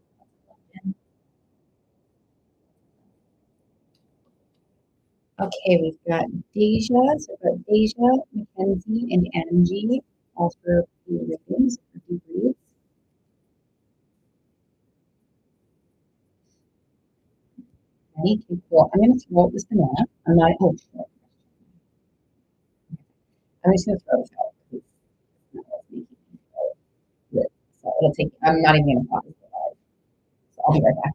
Okay, we've got Deja, so we've got Deja, Mackenzie, and Angie, all for the readings, for debriefs. Ready? Okay, cool. I'm going to throw out this banana. I'm not, oh, shit. I'm just going to throw this out because it's not what's making me feel good. So it'll take, I'm not even going to process it out. So I'll be right back.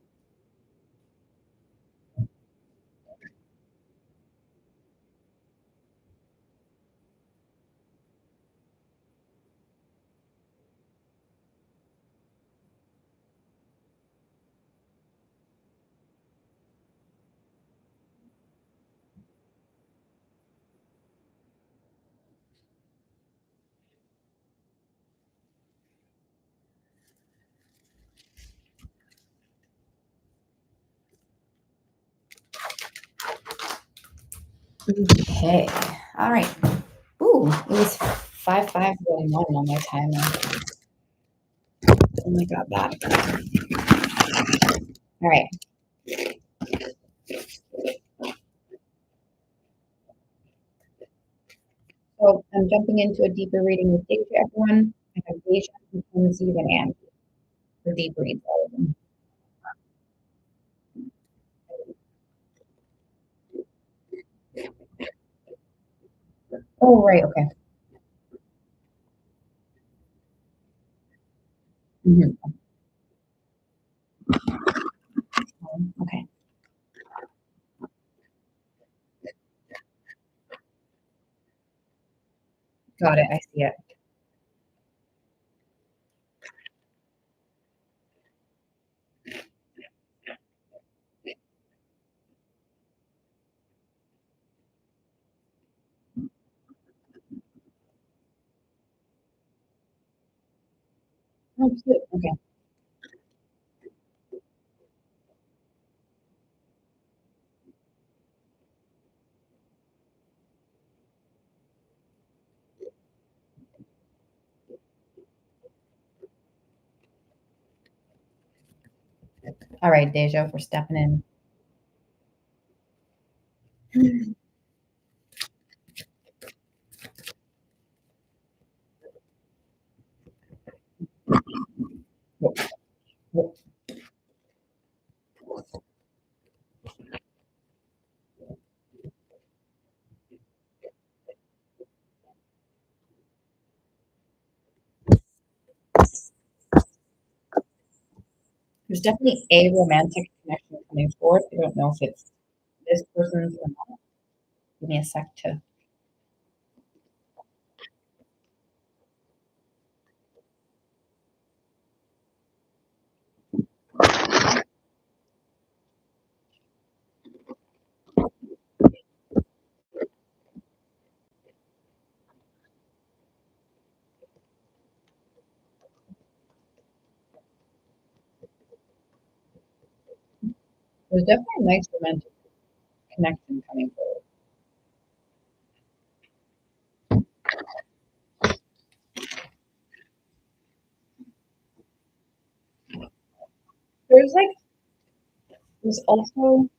Okay. All right. Ooh, it was 55:41 on my timer. Oh my god, that. All right. So I'm jumping into a deeper reading with Deja, everyone. I have Deja, Mackenzie, and Andy for deep reads, all of them. Oh, right, okay. Mhm. Okay, got it. I see it. Oh, cute. Okay. All right, Deja, we're stepping in. Whoop, whoop. There's definitely a romantic connection coming forward. I don't know if it's this person's or not. Give me a sec to. There's definitely a nice romantic connection coming forward. There's like, there's also,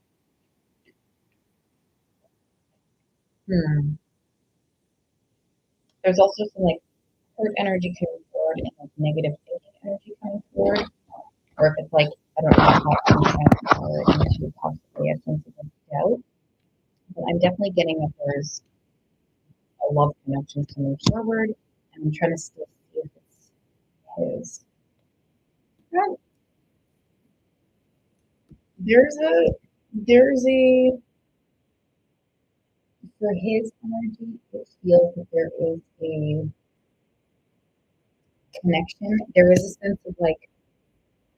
hmm, there's also some like hurt energy coming forward and like negative thinking energy coming forward. Or if it's like, I don't know how to transfer into possibly a sense of doubt. But I'm definitely getting that there's a love connection coming forward, and I'm trying to still see if it's his. Yeah, there's a there's a for his energy, it feels that there is a connection. There is a sense of like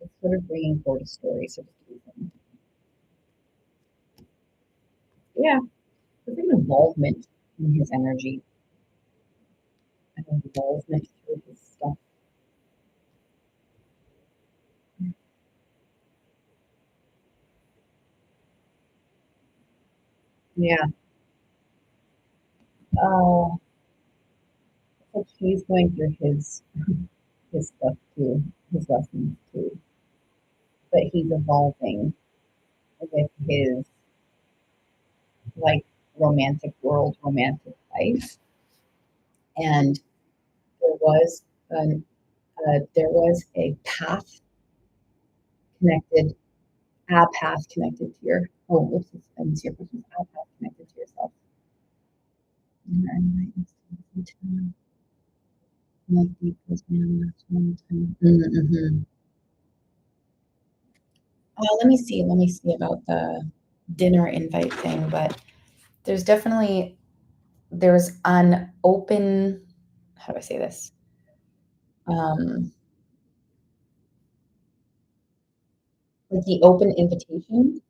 it's sort of bringing forward a story, so to speak. Yeah, there's an involvement in his energy, an involvement through his stuff. Yeah. Uh, like he's going through his stuff too, his lessons too. But he's evolving with his like romantic world, romantic life. And there was an there was a path connected, a path connected to your oh whoops, it's your question, a path connected to yourself. Mm-hmm. Let me see about the dinner invite thing, but there's definitely there's an open how do I say this? Um, like the open invitation,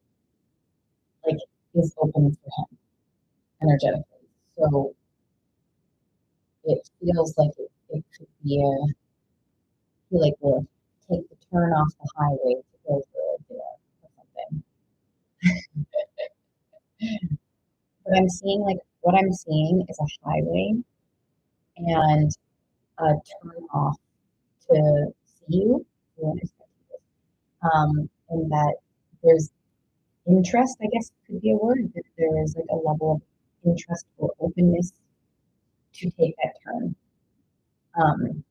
like is open for him energetically. So it feels like it could be a feel like we'll take the turn off the highway to go for a dinner or something. But I'm seeing like what I'm seeing is a highway and turn off to see you. You understand? And that there's interest, I guess could be a word, that there is like a level of interest or openness to take that turn. And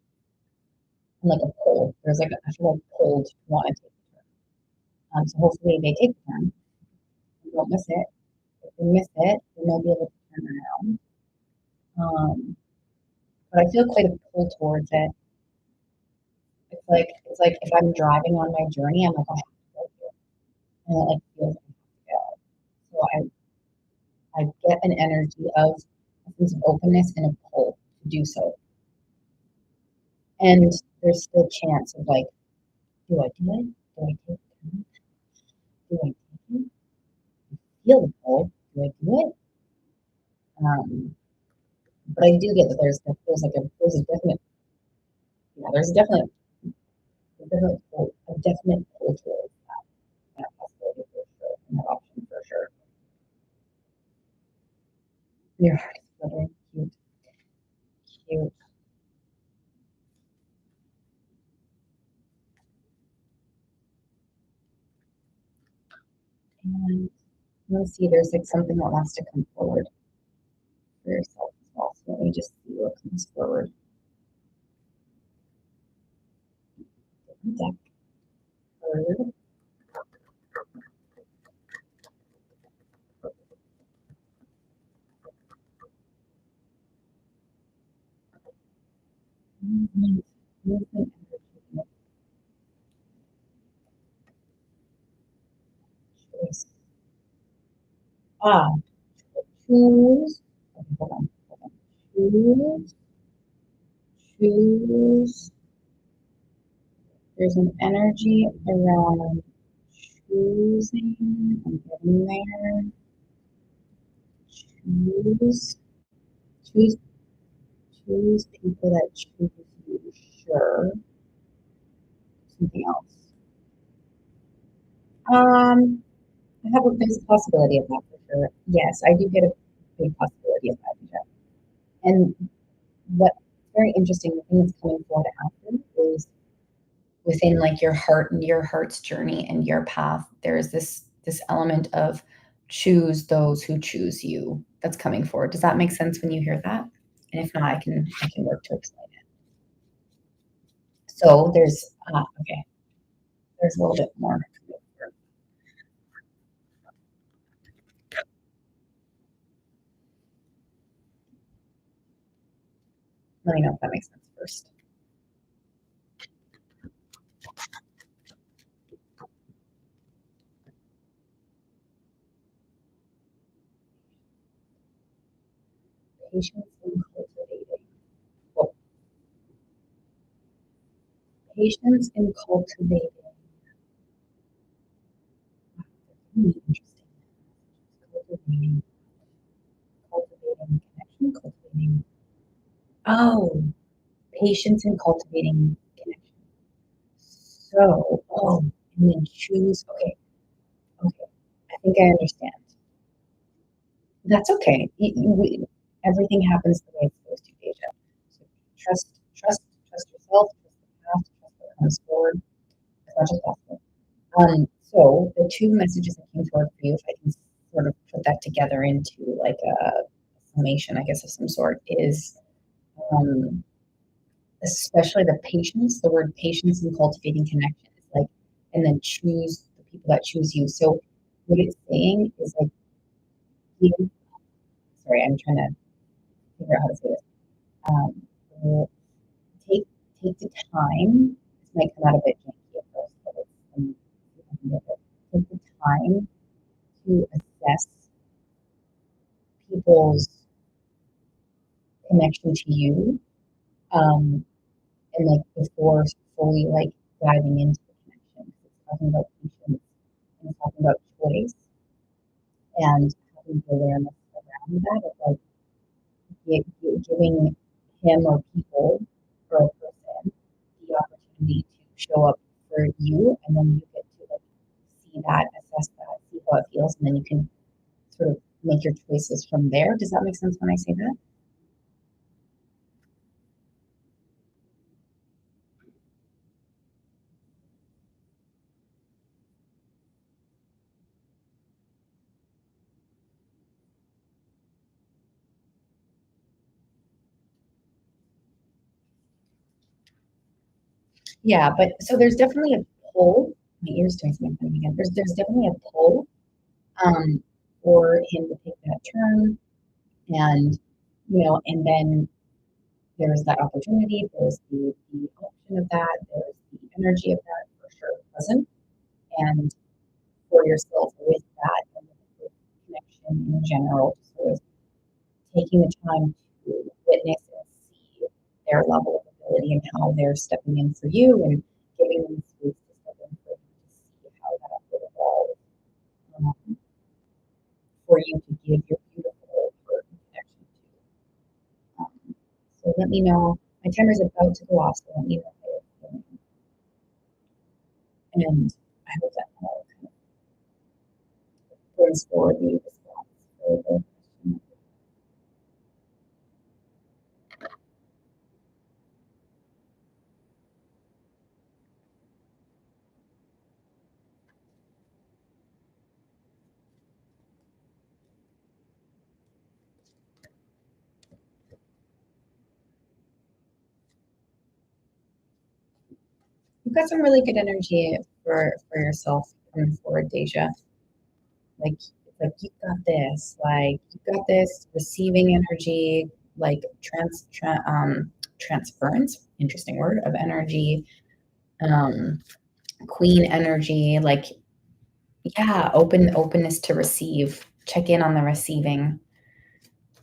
like a pull. There's like I feel like pulled to want to take the turn. So hopefully they take the turn and don't miss it. If they miss it, then they'll be able to turn around. But I feel quite a pull towards it. It's like if I'm driving on my journey, I'm like, I have to go here. And it like feels like I have to go. So I get an energy of a sense of openness and a pull to do so. And there's still chance of like, do I do it? Do I take it? Do I take it? Feel the pull? Do I do it? Um, but I do get that there's a definite yeah there's definitely a definite pull towards that possibility for sure and that option for sure. Your heart is fluttering, cute, cute. And let's see, there's like something that wants to come forward for yourself as well. So let me just see what comes forward. Different deck. Heard. Movement, movement energy, choice. Ah, choose. Okay, hold on, hold on. Choose, choose. There's an energy around choosing. I'm getting there. Choose, choose, choose people that choose you. Sure. Something else. There's a possibility of that for sure. Yes, I do get a big possibility of that. Yeah. And what's very interesting, the thing that's coming forward after is within like your heart and your heart's journey and your path, there is this element of choose those who choose you that's coming forward. Does that make sense when you hear that? And if not, I can work to explain it. So okay, there's a little bit more. Let me know if that makes sense first. Patience in cultivating. Well, patience in cultivating. Interesting. Cultivating, cultivating connection, cultivating. Oh, patience in cultivating connection. So, and then choose. Okay, okay. I think I understand. That's okay. Everything happens the way it's supposed to, Deja. So trust yourself, trust the past, trust what comes forward as much as possible. So the two messages that came forward for you, if I can sort of put that together into like a summation, I guess, of some sort, is um, especially the patience, the word patience and cultivating connection is like, and then choose the people that choose you. So what it's saying is like, give, sorry, I'm trying to figure out how to say this. Uh, take take the time. This might come out a bit janky at first, but take the time to assess people's connection to you, um, and like before fully like diving into the connection. It's talking about patience and it's talking about choice and having the awareness around that of like giving him or people or a person the opportunity to show up for you, and then you get to like see that, assess that, see how it feels, and then you can sort of make your choices from there. Does that make sense when I say that? Yeah, but so there's definitely a pull. My ear's doing something funny again. There's definitely a pull um, for him to take that turn, and and then there's that opportunity, there's the option of that, there's the energy of that for sure present, and for yourself with that and with connection in general, just sort of taking the time to witness and see their level of ability and how they're stepping in for you and giving them space to step in for you to see how that would evolve um, for you to give your beautiful person connection to. So let me know. My timer's about to go off, so let me know how you're feeling. And I hope that all kind of brings forward the response for the question. You've got some really good energy for yourself coming forward, Deja. Like you got this. Like you got this receiving energy, like transference, interesting word of energy, um, queen energy, like yeah, openness to receive. Check in on the receiving.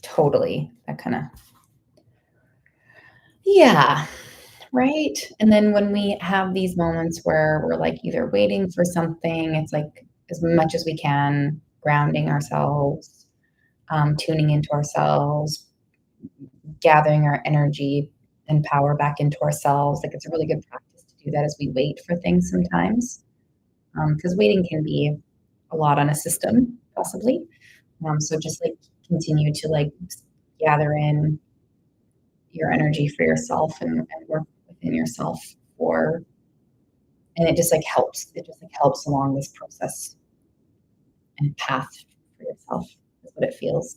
Totally. That kind of yeah, right? And then when we have these moments where we're like either waiting for something, it's like as much as we can, grounding ourselves, tuning into ourselves, gathering our energy and power back into ourselves. Like it's a really good practice to do that as we wait for things sometimes. Because waiting can be a lot on a system, possibly. So just like continue to like gather in your energy for yourself and work within yourself for and it just like helps. It just like helps along this process and path for yourself is what it feels.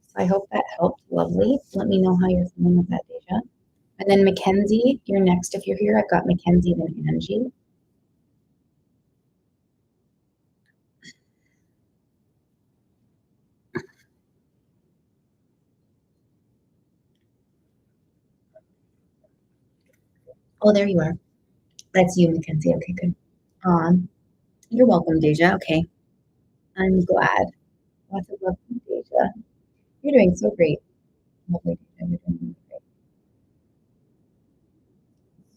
So I hope that helped. Lovely. Let me know how you're feeling with that, Deja. And then Mackenzie, you're next if you're here. I've got Mackenzie, then Angie. Oh, there you are. That's you, Mackenzie. Okay, good. You're welcome, Deja. Okay. I'm glad. Lots of love from Deja. You're doing so great. Lovely, Deja. You're doing really great.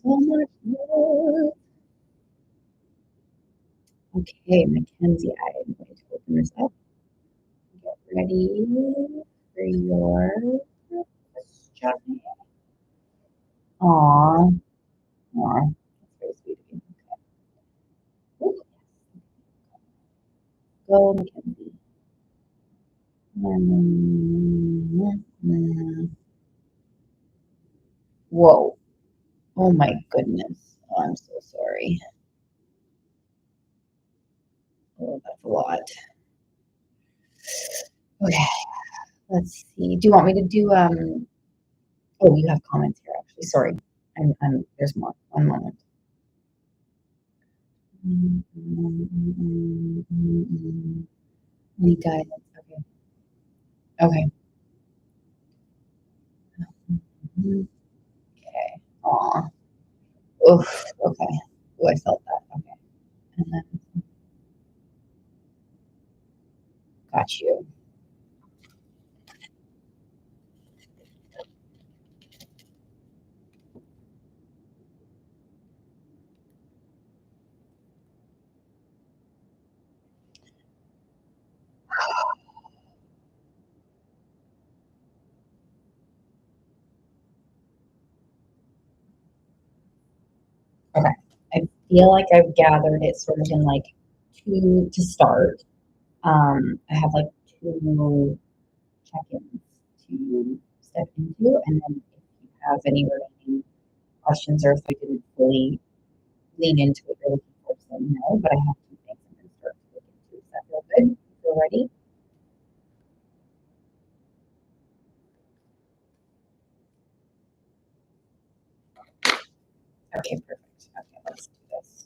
So much love. Okay, Mackenzie, I am going to open this up. Get ready for your question. Aw, aw, that's very sweet of you. Okay. Go, Mackenzie. Whoa. Oh my goodness. Oh, I'm so sorry. Oh, that's a lot. Okay, let's see. Do you want me to do oh, you have comments here actually. Sorry. There's more. One moment. Any guidance? Okay. Okay. Okay. Aw. Oof. Okay. Oh, I felt that. Okay. And then got you. Okay. I feel like I've gathered it sort of in like two to start. I have like two check-ins to step into, and then if you have any remaining questions or if I didn't fully lean into what you're looking for, just let me know. But I have two things I'm going to start to look into. Does that feel good? Feel ready? Okay, perfect. Okay, let's do this.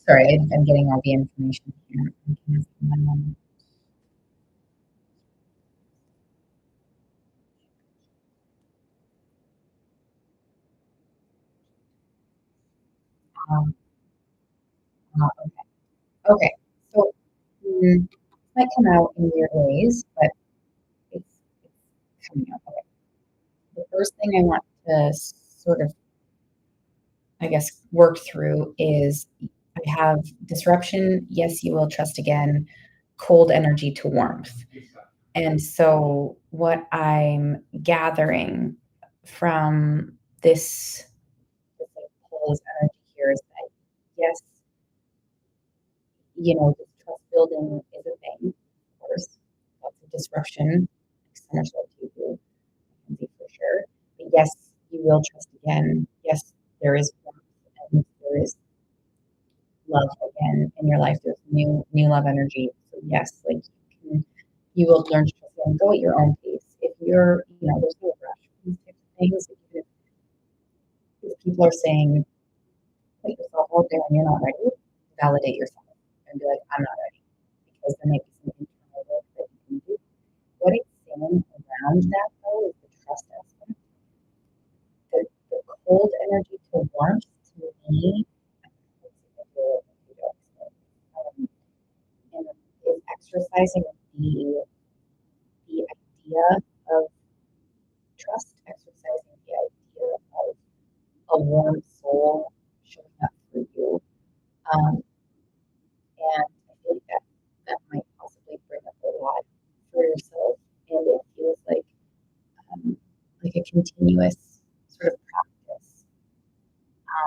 Sorry, I'm getting all the information here. Um, okay. Okay. So it might come out in weird ways, but it's coming out. Okay. The first thing I want to sort of, I guess, work through is I have disruption. Yes, you will trust again, cold energy to warmth. And so, what I'm gathering from this like pole's energy here is that yes, this trust building is a thing. Of course, that's a disruption. Exponential to you can be for sure. But yes, you will trust again. Yes, there is warmth and there is love again in your life. There's new love energy. So yes, like you will learn to trust and go at your own pace. If there's no rush for these types of things. If people are saying, put yourself out there and you're not ready, validate yourself and be like, I'm not ready. Because there might be some internal work that you can do. What it's saying around that though is the trust aspect. The cold energy to warmth to me, um, and is exercising the idea of trust, exercising the idea of a warm soul showing up for you. Um, and I think that might possibly bring up a lot for yourself. And it feels like a continuous sort of practice.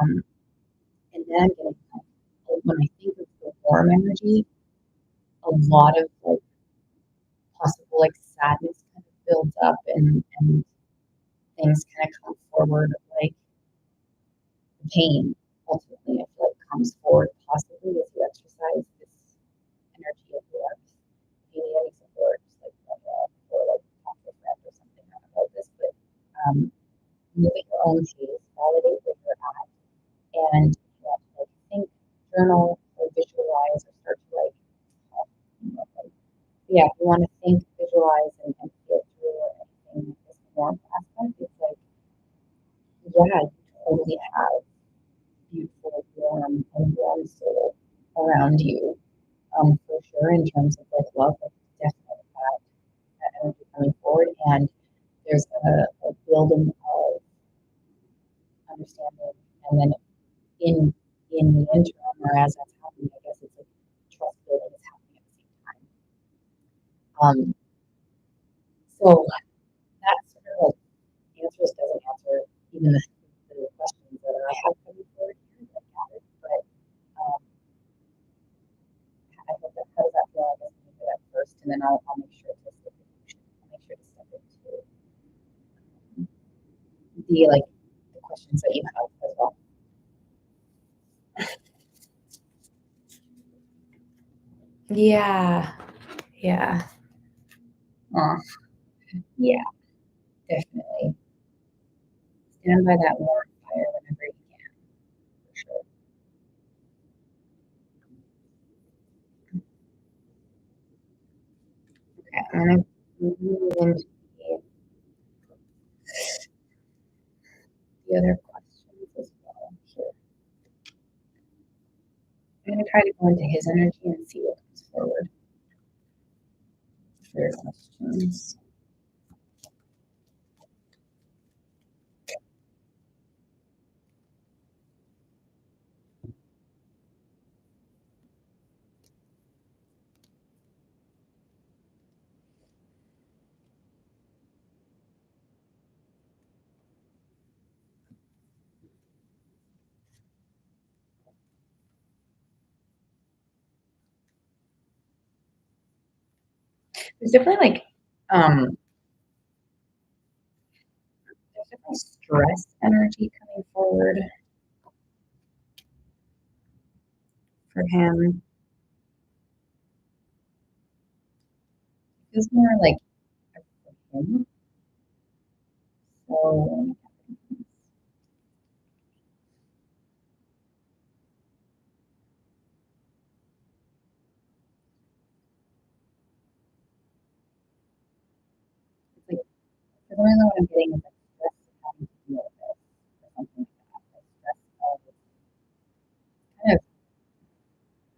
Um, and then I'm getting when I think of the warm energy, a lot of like possible like sadness kind of builds up and things kind of come forward like pain ultimately I feel like comes forward possibly as you exercise this energy of warmth. You need any support, just like or like talk to a friend or something about this, but move at your own pace, validate where you're at, and you have to like think, journal, or visualize, or start to like, like yeah, if you want to think, visualize, and feel through anything this warmth aspect, it's like yeah, you totally have beautiful, warm soul around you. For sure, in terms of like love, like definitely that energy coming forward, and there's a building of understanding, and then in the interim, or as that's happening, I guess it's like trust building is happening at the same time. So that sort of like answers doesn't answer even the questions that I have coming forward here that I gathered, but um, I hope that how does that feel? I guess I'll do that first, and then I'll make sure to step into the like the questions that you have as well. Yeah, yeah, uh, yeah, definitely. Stand by that warm fire whenever you can, for sure. Okay, I'm gonna move into the other questions as well here. I'm gonna try to go into his energy and see what comes forward for your questions. There's definitely like, um, there's definitely stress energy coming forward for him. Feels more like for him. So it's like the only one I'm getting is like stress of having to deal with this or something like that. Like stress of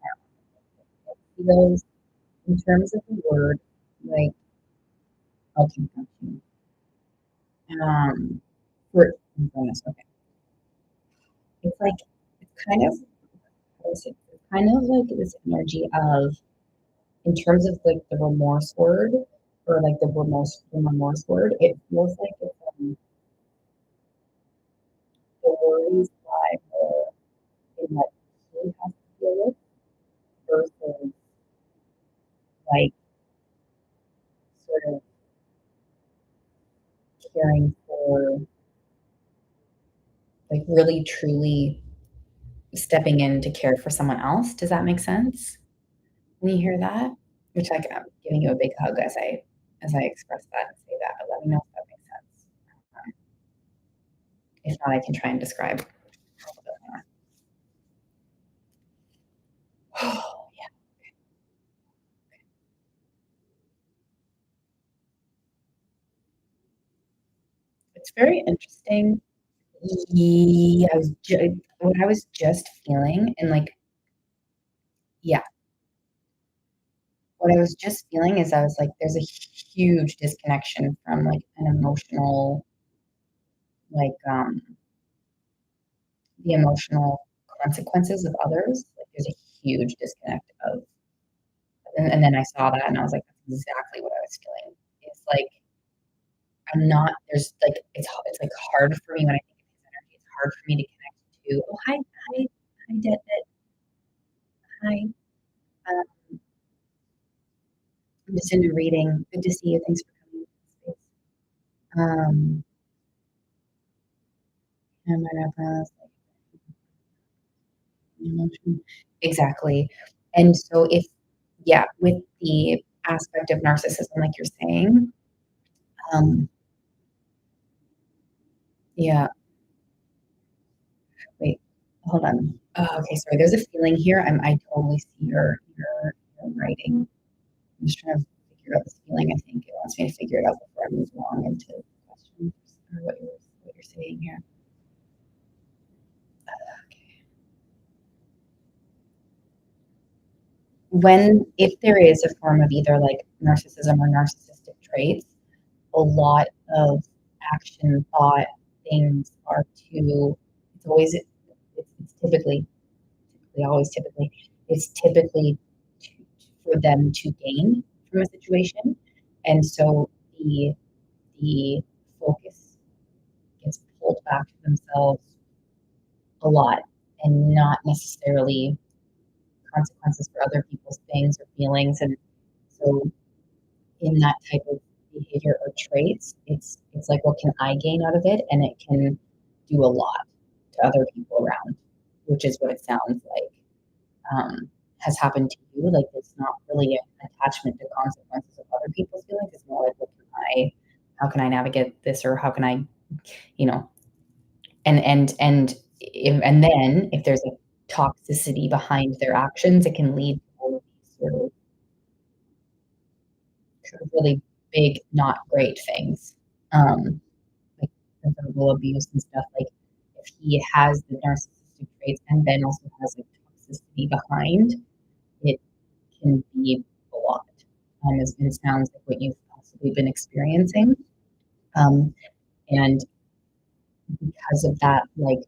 kind of those in terms of the word, like okay, for bonus, okay. It's like it's kind of how is it? It's kind of like this energy of in terms of like the remorse word or like the remorse word, it feels like it's the worries lie more in what he has to deal with versus like sort of caring for like really truly stepping in to care for someone else. Does that make sense? When you hear that? Which like I'm giving you a big hug as I express that and say that, but let me know if that makes sense. Um, if not, I can try and describe a little bit more. Oh, yeah. It's very interesting. What I was just feeling and like yeah, what I was just feeling is I was like, there's a huge disconnection from like an emotional, like the emotional consequences of others. Like there's a huge disconnect of, and then I saw that and I was like, that's exactly what I was feeling. It's like I'm not. There's like it's like hard for me when I think of his energy. It's hard for me to connect to. Oh hi, Det. Hi. I'm just in a reading. Good to see you. Thanks for coming into the space. Um, and my reference, like, emotion. Exactly. And so if yeah, with the aspect of narcissism, like you're saying, um, yeah, wait, hold on. Oh, okay, sorry. There's a feeling here. I totally see your writing. I'm just trying to figure out this feeling. I think it wants me to figure it out before I move along into the questions or what you're saying here. Okay. When if there is a form of either like narcissism or narcissistic traits, a lot of action, thought, things are to it's always it's typically to, for them to gain from a situation, and so the focus gets pulled back to themselves a lot, and not necessarily consequences for other people's things or feelings, and so in that type of behavior or traits, it's like, what can I gain out of it? And it can do a lot to other people around, which is what it sounds like has happened to you. Like it's not really an attachment to consequences of other people's feelings. It's more like, how can I navigate this, or how can I, you know, and then if there's a toxicity behind their actions, it can lead to all of these sort of really big, not great things. Um, like the verbal abuse and stuff, like if he has the narcissistic traits and then also has like toxicity behind, it can be a lot. It sounds like what you've possibly been experiencing. Um, and because of that, like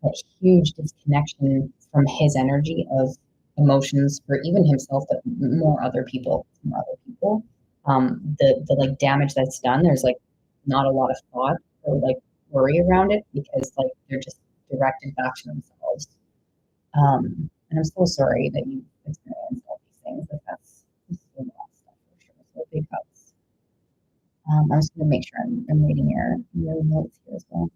that huge disconnection from his energy of emotions for even himself, but more other people. The like damage that's done, there's like not a lot of thought or like worry around it because like they're just directed back to themselves. And I'm so sorry that you experienced all these things. Like that's so big house. I'm just gonna make sure I'm reading your notes here as well.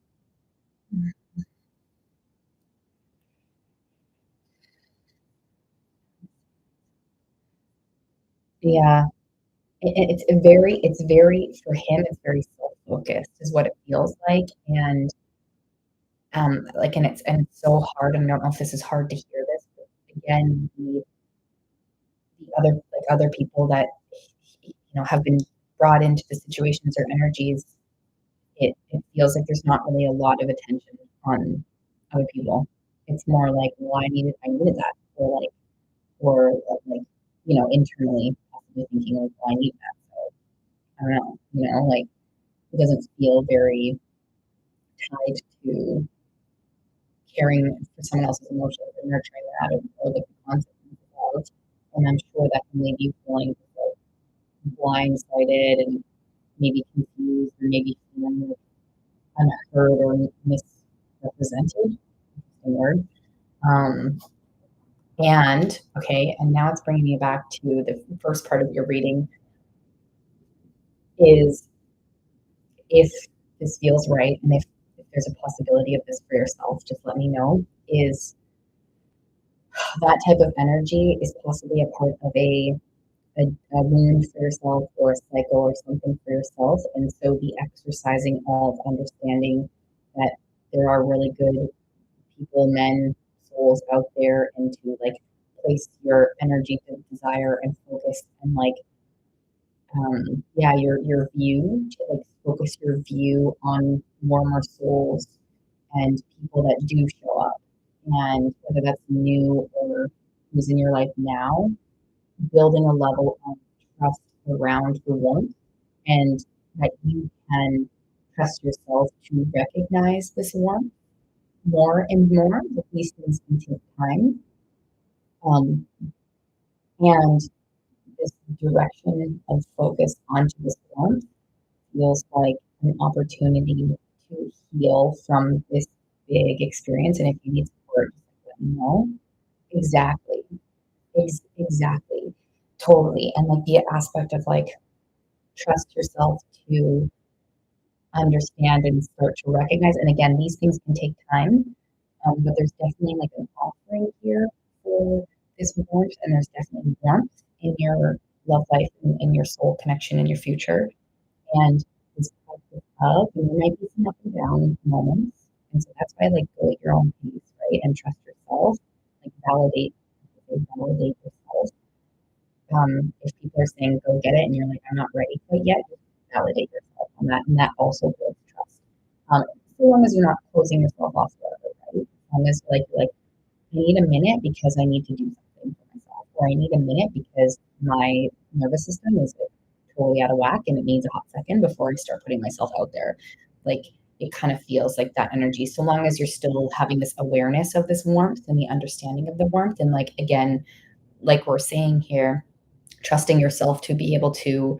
Yeah, it's very for him. It's very self focused, is what it feels like, and like, and it's so hard. And I don't know if this is hard to hear this, but again, the other people that have been brought into the situations or energies, it feels like there's not really a lot of attention on other people. It's more like, well, I needed that, or like, internally possibly thinking like, well, I need that. So I don't know, like it doesn't feel very tied to caring for someone else's emotions or nurturing that, or the consequences of it. And I'm sure that can leave you feeling like blindsided and maybe confused or maybe feeling like unheard or misrepresented. Interesting word. Um, and okay, and now it's bringing me back to the first part of your reading is if this feels right and if there's a possibility of this for yourself, just let me know. Is that type of energy is possibly a part of a wound for yourself or a cycle or something for yourself. And so the exercising of understanding that there are really good people, men, souls out there, and to like place your energy to desire and focus and like yeah, your view to like focus your view on warmer souls and people that do show up. And whether that's new or who's in your life now, building a level of trust around the warmth and that you can trust yourself to recognize this warmth more and more. But these things can take time. Um, and this direction of focus onto this warmth feels like an opportunity to heal from this big experience. And if you need support, just let me know. Exactly. Exactly. Totally. And like the aspect of like trust yourself to understand and start to recognize. And again, these things can take time, but there's definitely like an offering here for this warmth, and there's definitely warmth in your love life and your soul connection in your future. And it's practice of, and there might be some up and down moments. And so that's why like go at your own pace, right? And trust yourself, like validate yourself. If people are saying go get it and you're like, I'm not ready quite yet, just validate yourself on that. And that also builds trust. So long as you're not closing yourself off to others, right? As long as you're like, I need a minute because I need to do something for myself, or I need a minute because my nervous system is like, totally out of whack and it needs a hot second before I start putting myself out there. Like it kind of feels like that energy, so long as you're still having this awareness of this warmth and the understanding of the warmth. And like, again, like we're saying here, trusting yourself to be able to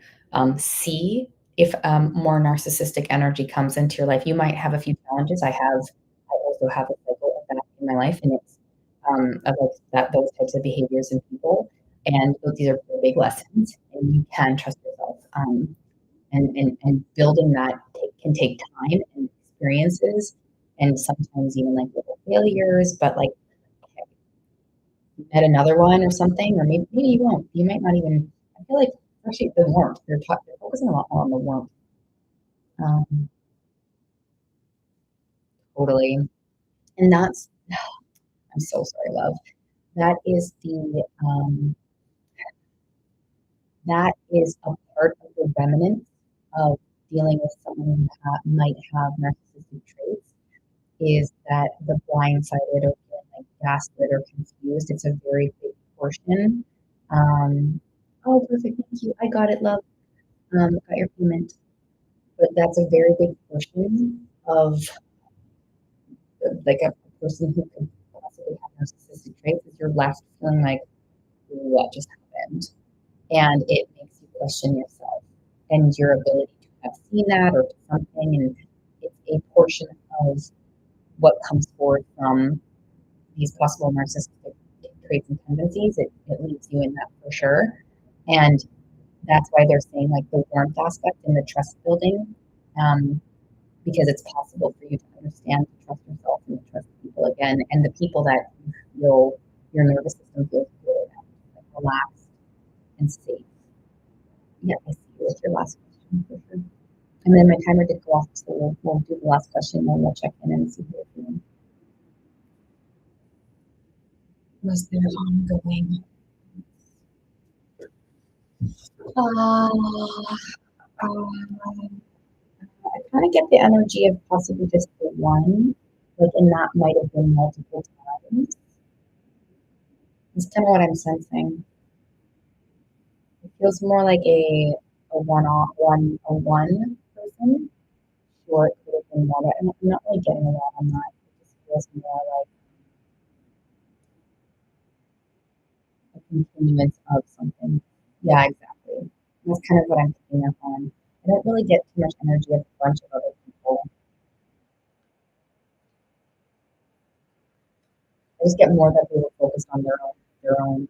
see if more narcissistic energy comes into your life. You might have a few challenges. I also have a cycle of that in my life, and it's of like that those types of behaviors in people. And these are big lessons, and you can trust yourself. And building that can take time and experiences, and sometimes even like little failures. But like at another one or something, or maybe you won't. You might not even. I feel like actually the warmth. They're focusing a lot more on the warmth. Um, totally, and that's. I'm so sorry, love. That is that is a part of the remnant of dealing with someone who might have narcissistic traits. Is that the blindsided or feeling like gaslit or confused? It's a very big portion. Oh, perfect. Thank you. I got it, love. Got your payment. But that's a very big portion of like a person who could possibly have narcissistic traits is you're left feeling like what just happened, and it makes you question yourself and your ability to have seen that or something, and it's a portion of what comes forward from these possible narcissistic traits and tendencies. It leaves you in that for sure, and That's why they're saying like the warmth aspect and the trust building, um, because it's possible for you to understand, to trust yourself, and to trust people again, and the people that you feel your nervous system feels good around, like relaxed and safe. Yeah, I see you with your last question for sure. And then my timer did go off, so we'll do the last question, and then we'll check in and see how you're feeling. Was there ongoing? Um, I kind of get the energy of possibly just the one, like, and that might have been multiple times. It's kind of what I'm sensing. It feels more like a one off one a one person, or it could have been more. But I'm not really getting a lot on that. It just feels more like a continuance of something. Yeah, exactly. That's kind of what I'm picking up on. I don't really get too much energy of a bunch of other people. I just get more that they were focused on their own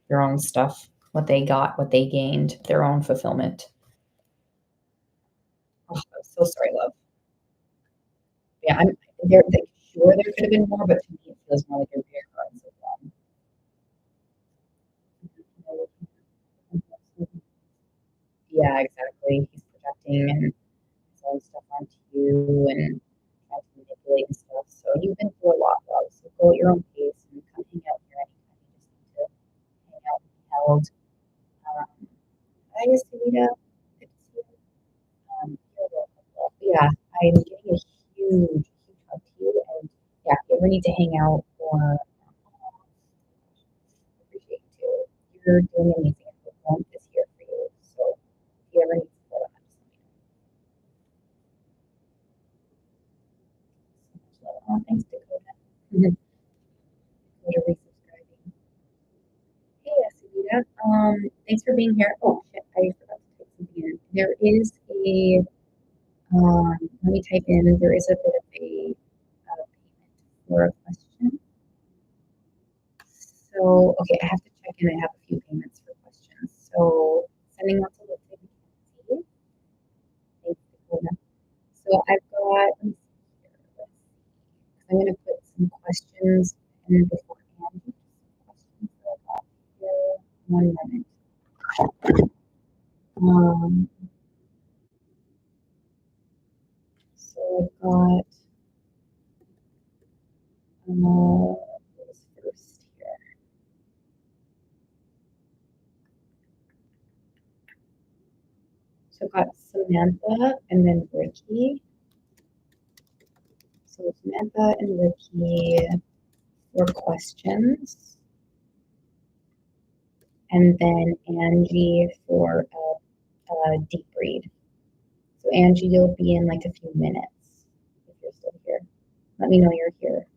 their own stuff, what they got, what they gained, their own fulfillment. Oh, I'm so sorry, love. Yeah, I'm there. Like, sure, there could have been more, but to me, it feels more like a reoccurrence of them. Yeah, exactly. He's projecting and throwing stuff onto you and trying to manipulate and stuff. So you've been through a lot, love. So go at your own pace and come hang out here anytime. You just need to hang out and be held. Hi, Yasmina. Good to see you. You're welcome, love. Yeah, I'm getting a huge, huge hug to you. And yeah, if you ever need to hang out or appreciate you too, you're doing amazing. The phone is here for you. So if you ever need support on that, just let me know. Oh, thanks, Dakota. Mhm. Dakota resubscribing. Hey, Asubita. Thanks for being here. Oh, shit, I forgot to type something in. There is a, let me type in, there is a bit of a payment for a question. So, okay, I have to check in. I have a few payments for questions. So, sending out to Lipsy, we can see. Thanks, Dakota. So, I've got, let me see here. Let's see. I'm going to put some questions in beforehand. Questions that I got here. 1 minute. Um, so I've got, what was first here? So I've got Samantha and then Ricky. So Samantha and Ricky for questions, and then Angie for a deep read. So Angie, you'll be in like a few minutes if you're still here. Let me know you're here, Angie,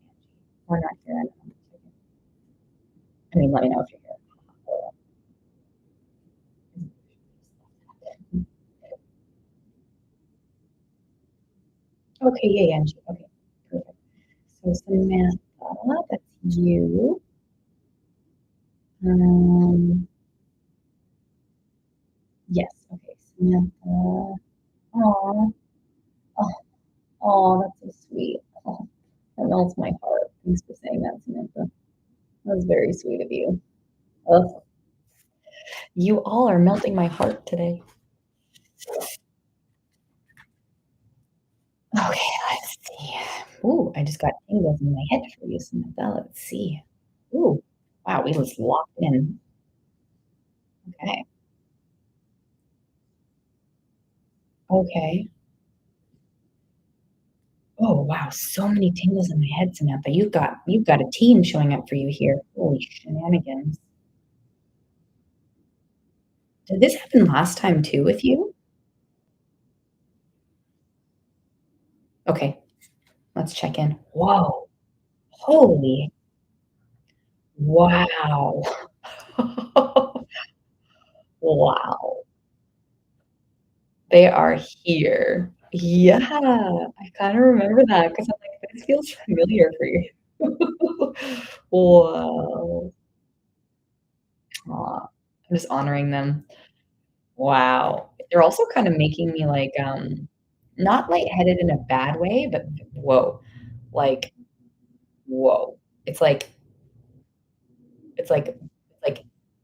or not here. I don't know. I mean, let me know if you're here. Okay, yay, Angie. Okay, perfect. So Samantha, that's you. Um, yes. Okay, Samantha. Oh, oh, oh, that's so sweet. Oh, that melts my heart. Thanks for saying that, Samantha. That was very sweet of you. Oh, you all are melting my heart today. Okay, let's see. Ooh, I just got tingles in my head for you, Samantha. Let's see. Ooh, wow, we was locked in. Okay, okay. Oh wow, so many tingles in my head, Samantha. You've got a team showing up for you here. Holy shenanigans. Did this happen last time too with you? Okay, let's check in. Whoa. Holy wow. Wow. They are here. Yeah, I kinda remember that because 'cause I'm like, "This feels familiar for you." Wow. Aw, I'm just honoring them. Wow. They're also kind of making me like, not lightheaded in a bad way, but whoa, like, whoa. It's like it's like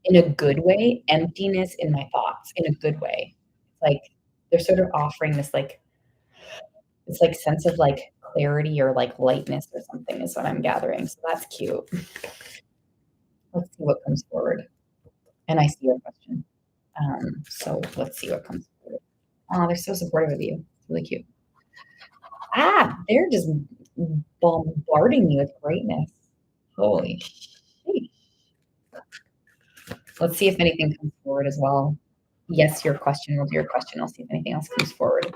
in a good way, emptiness in my thoughts in a good way. It's like they're sort of offering this like it's like sense of like clarity or like lightness or something is what I'm gathering. So that's cute. Let's see what comes forward. And I see your question. So let's see what comes forward. Oh, they're so supportive of you. It's really cute. Ah, they're just bombarding me with greatness. Holy sheesh. Let's see if anything comes forward as well. Yes, your question. We'll do your question. I'll see if anything else comes forward.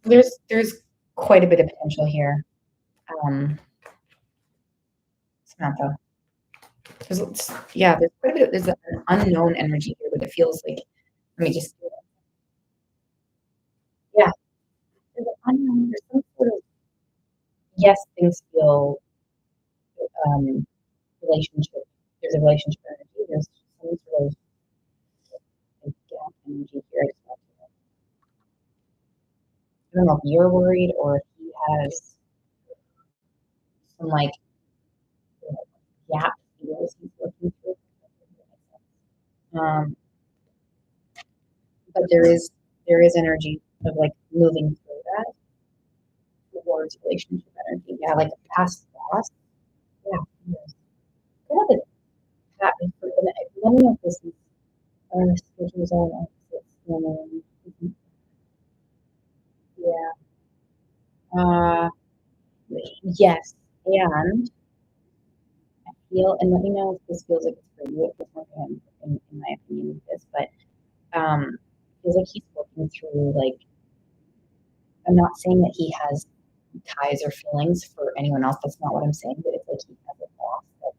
There's quite a bit of potential here. Samantha. There's quite a bit of there's an unknown energy here, but it feels like let me just yeah, there's an unknown, there's some sort of yes, things feel um relationship. There's a relationship energy. There's some sort of like, gap energy here. I don't know if you're worried or if he has some like gap feels he's looking through. Um, but there is energy of like moving through that towards relationship energy. Yeah, like a past loss. Yeah. Yes. Yeah, but let me know if this is schedules on yeah. Yes. And I feel, and let me know if this feels like it's for you, if it's not for him, in my opinion, with this, but feels like he's working through like I'm not saying that he has ties or feelings for anyone else. That's not what I'm saying. But it's like he has a loss that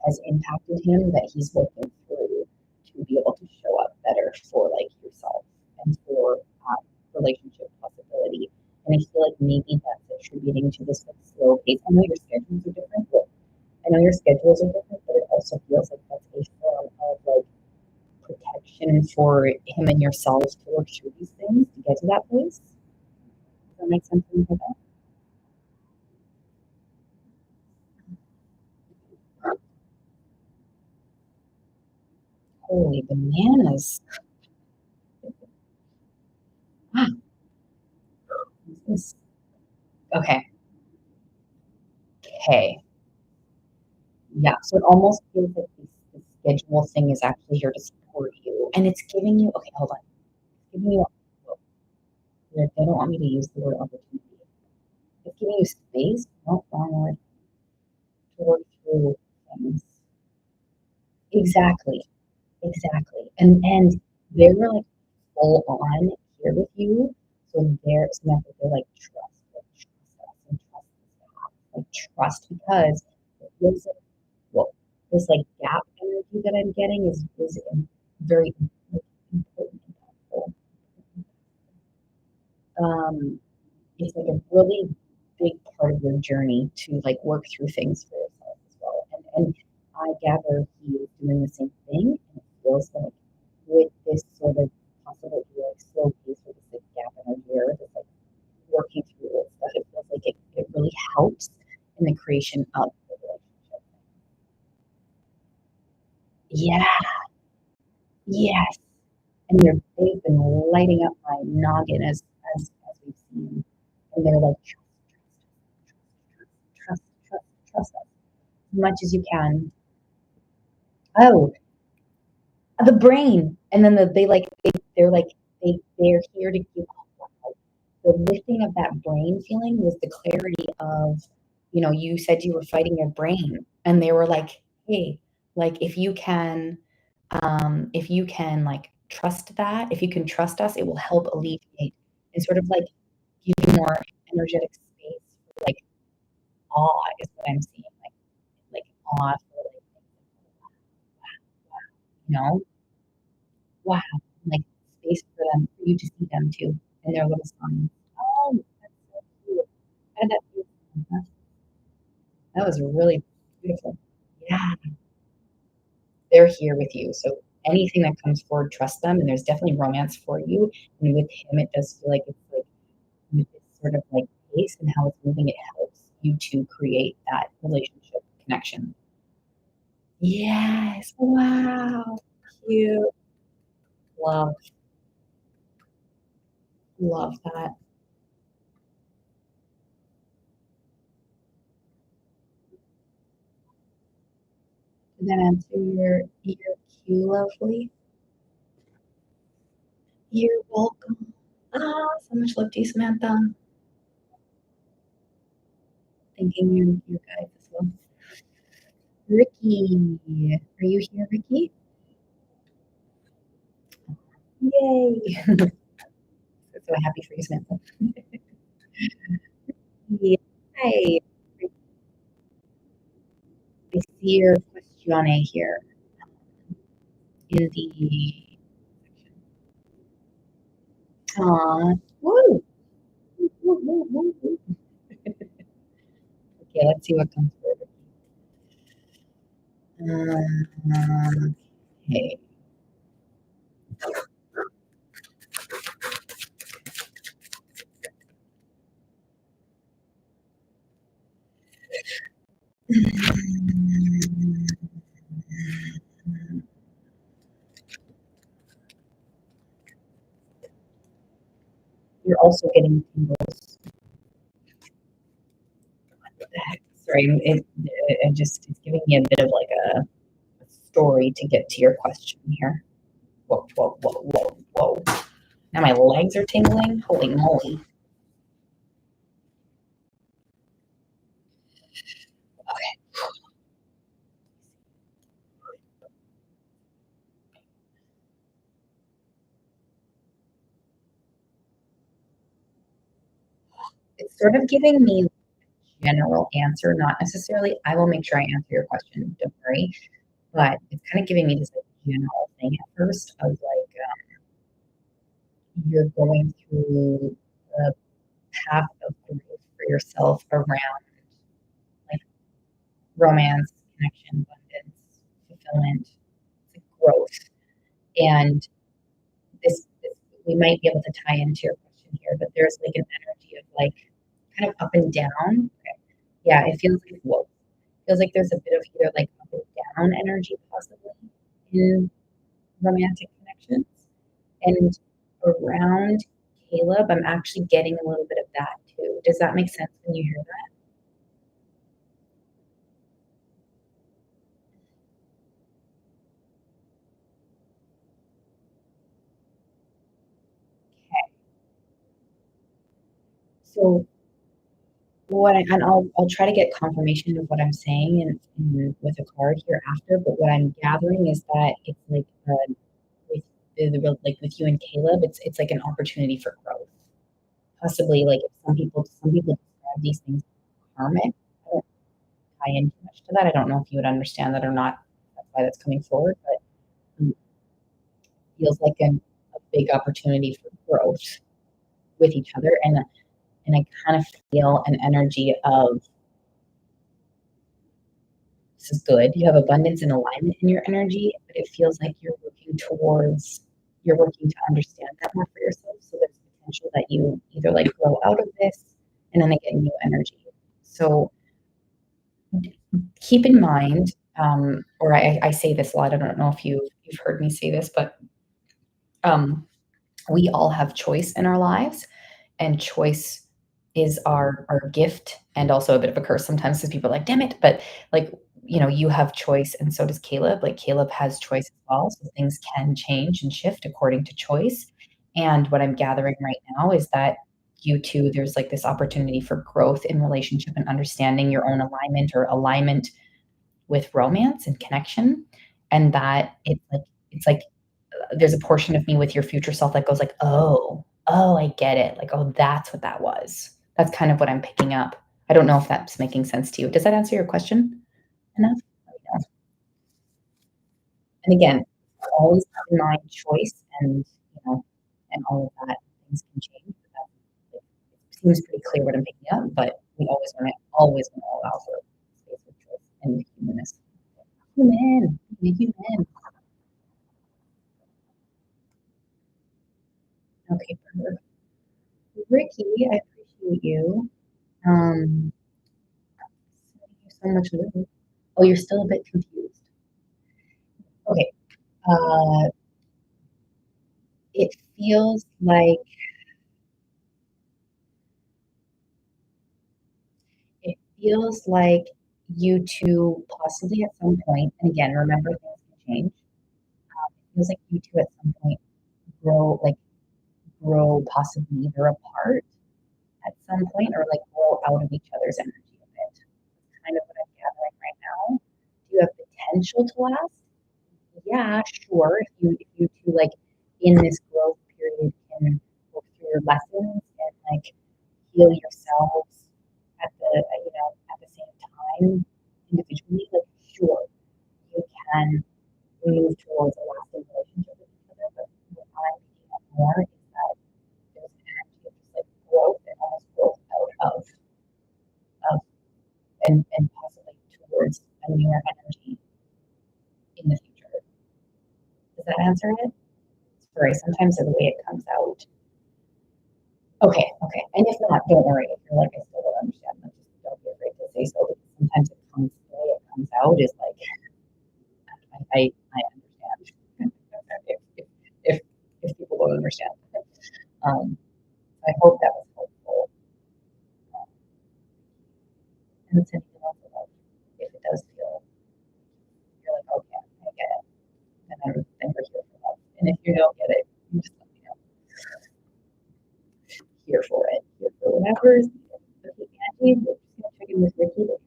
has impacted him that he's working through to be able to show up better for like yourself and for relationship possibility. And I feel like maybe that's attributing to this like slow pace. I know your schedules are different, but I know your schedules are different, but it also feels like that's a form of like protection for him and yourselves to work through these things to get to that place. Does that make sense? Like that? Holy bananas. Ah, this- okay. Okay. Yeah. So it almost feels like this schedule thing is actually here to support you. And it's giving you, okay, hold on. It's giving you, they don't want me to use the word opportunity. It's giving you space, no, wrong word, to work through things. Exactly. Exactly. And they're like full on here with you. So they're like trust us and trust this like trust because it feels like well, this like gap energy that I'm getting is very like, important and helpful. It's like a really big part of your journey to like work through things for yourself as well. And I gather he is doing the same thing, and it feels like with this sort of possibility like slow pace or this like gap in our year, just like working through this stuff, it feels like it really helps in the creation of the relationship. Yeah, yes. And they've been lighting up my noggin as we've seen. And they're like, trust us as much as you can. Oh, the brain. And then they're like, they're here to give the lifting of that brain feeling was the clarity of, you said you were fighting your brain. And they were like, hey, like if you can like trust that, if you can trust us, it will help alleviate and sort of like give you more energetic space for like awe is what I'm seeing. Like awe for like, wow, wow. Wow. space for them, for you to see them too in their little signs. Oh, that's so cute. How did that feel, Samantha? That was really beautiful. Yeah, they're here with you. So anything that comes forward, trust them, and there's definitely romance for you. And with him, it does feel like it's like with this sort of like pace and how it's moving, it helps you to create that relationship connection. Yes. Wow. Cute. Love, love that. Did that answer your cue, lovely? You're welcome. Ah, so much love to you, Samantha. Thanking you guys as well. Ricky, are you here, Ricky? Yay. So happy for you, Samantha. Yeah. Hi. I see your question here in the Aw. Woo. Woo, woo, woo, woo, woo. Okay, let's see what comes through. Okay. You're also getting tingles. What the heck? Sorry, it just it's giving me a bit of like a story to get to your question here. Whoa, whoa, whoa, whoa, whoa. Now my legs are tingling. Holy moly. It's sort of giving me a general answer, not necessarily. I will make sure I answer your question. Don't worry. But it's kind of giving me this like general thing at first of like you're going through the path of growth for yourself around like romance, connection, abundance, fulfillment, like growth. And this we might be able to tie into your question here, but there's like an energy of like kind of up and down. Okay. Yeah, it feels like whoa. Feels like there's a bit of either like up and down energy possibly in romantic connections. And around Caleb, I'm actually getting a little bit of that too. Does that make sense when you hear that? Okay. So and I'll try to get confirmation of what I'm saying with a card here after, but what I'm gathering is that it's like with like with you and Caleb, it's like an opportunity for growth. Possibly like if some people describe these things as karmic. I don't tie in too much to that. I don't know if you would understand that or not. That's why that's coming forward, but feels like a big opportunity for growth with each other. And I kind of feel an energy of this is good. You have abundance and alignment in your energy, but it feels like you're working to understand that more for yourself. So there's potential that you either like grow out of this and then they get new energy. So keep in mind, or I say this a lot. I don't know if you've heard me say this, but um, we all have choice in our lives, and choice is our gift and also a bit of a curse sometimes because people are like, damn it. But like, you have choice and so does Caleb. Like Caleb has choice as well. So things can change and shift according to choice. And what I'm gathering right now is that you two, there's like this opportunity for growth in relationship and understanding your own alignment or alignment with romance and connection. And that it's like there's a portion of me with your future self that goes like, oh, I get it. Like, oh, that's what that was. That's kind of what I'm picking up. I don't know if that's making sense to you. Does that answer your question enough? And again, always have in mind choice and, you know, and all of that, things can change. But that like, it seems pretty clear what I'm picking up, but we always want to allow for space for choice and humanness. Human, be human. Okay, perfect. Ricky, I appreciate you. Um, thank you so much, Lily. Oh, you're still a bit confused. Okay. Uh, it feels like it feels like you two possibly at some point, and again, remember things can change. It feels like you two at some point grow possibly either apart at some point or like grow out of each other's energy a bit. That's kind of what I'm gathering right now. Do you have potential to last? Yeah, sure. If you two like in this growth period can work through your lessons and like heal yourselves at the same time individually, like sure you can move towards a lasting relationship with each other. But what I'm picking up more is that there's an energy of just like growth and almost growth out of and possibly towards a newer energy in the future. Does that answer it? Sorry, sometimes the way it comes out. Okay, okay. And if not, don't worry. If you're like, I still don't understand, then just don't be afraid to say so because sometimes the way it comes out is like, I understand. if, if people don't understand. Um, I hope that was helpful. Um, and it's anything else about if it does feel, you're like, okay, I get it. Then we're here for love. And if you don't get it, you just let me know. Here for it. Here for whatever's needed. Okay, Angie, we're just going to check in with Ricky, but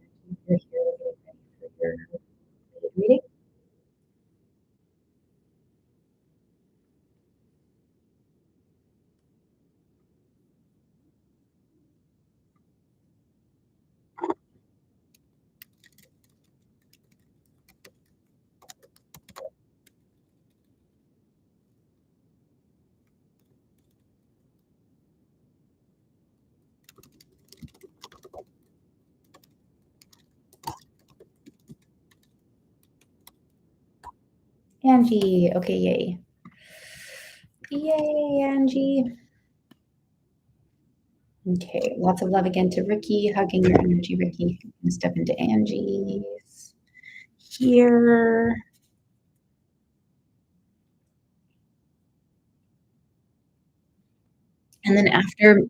you're here ready for your reading. Angie, okay, yay. Yay, Angie. Okay, lots of love again to Ricky, hugging your energy, Ricky. Step into Angie's here. And then after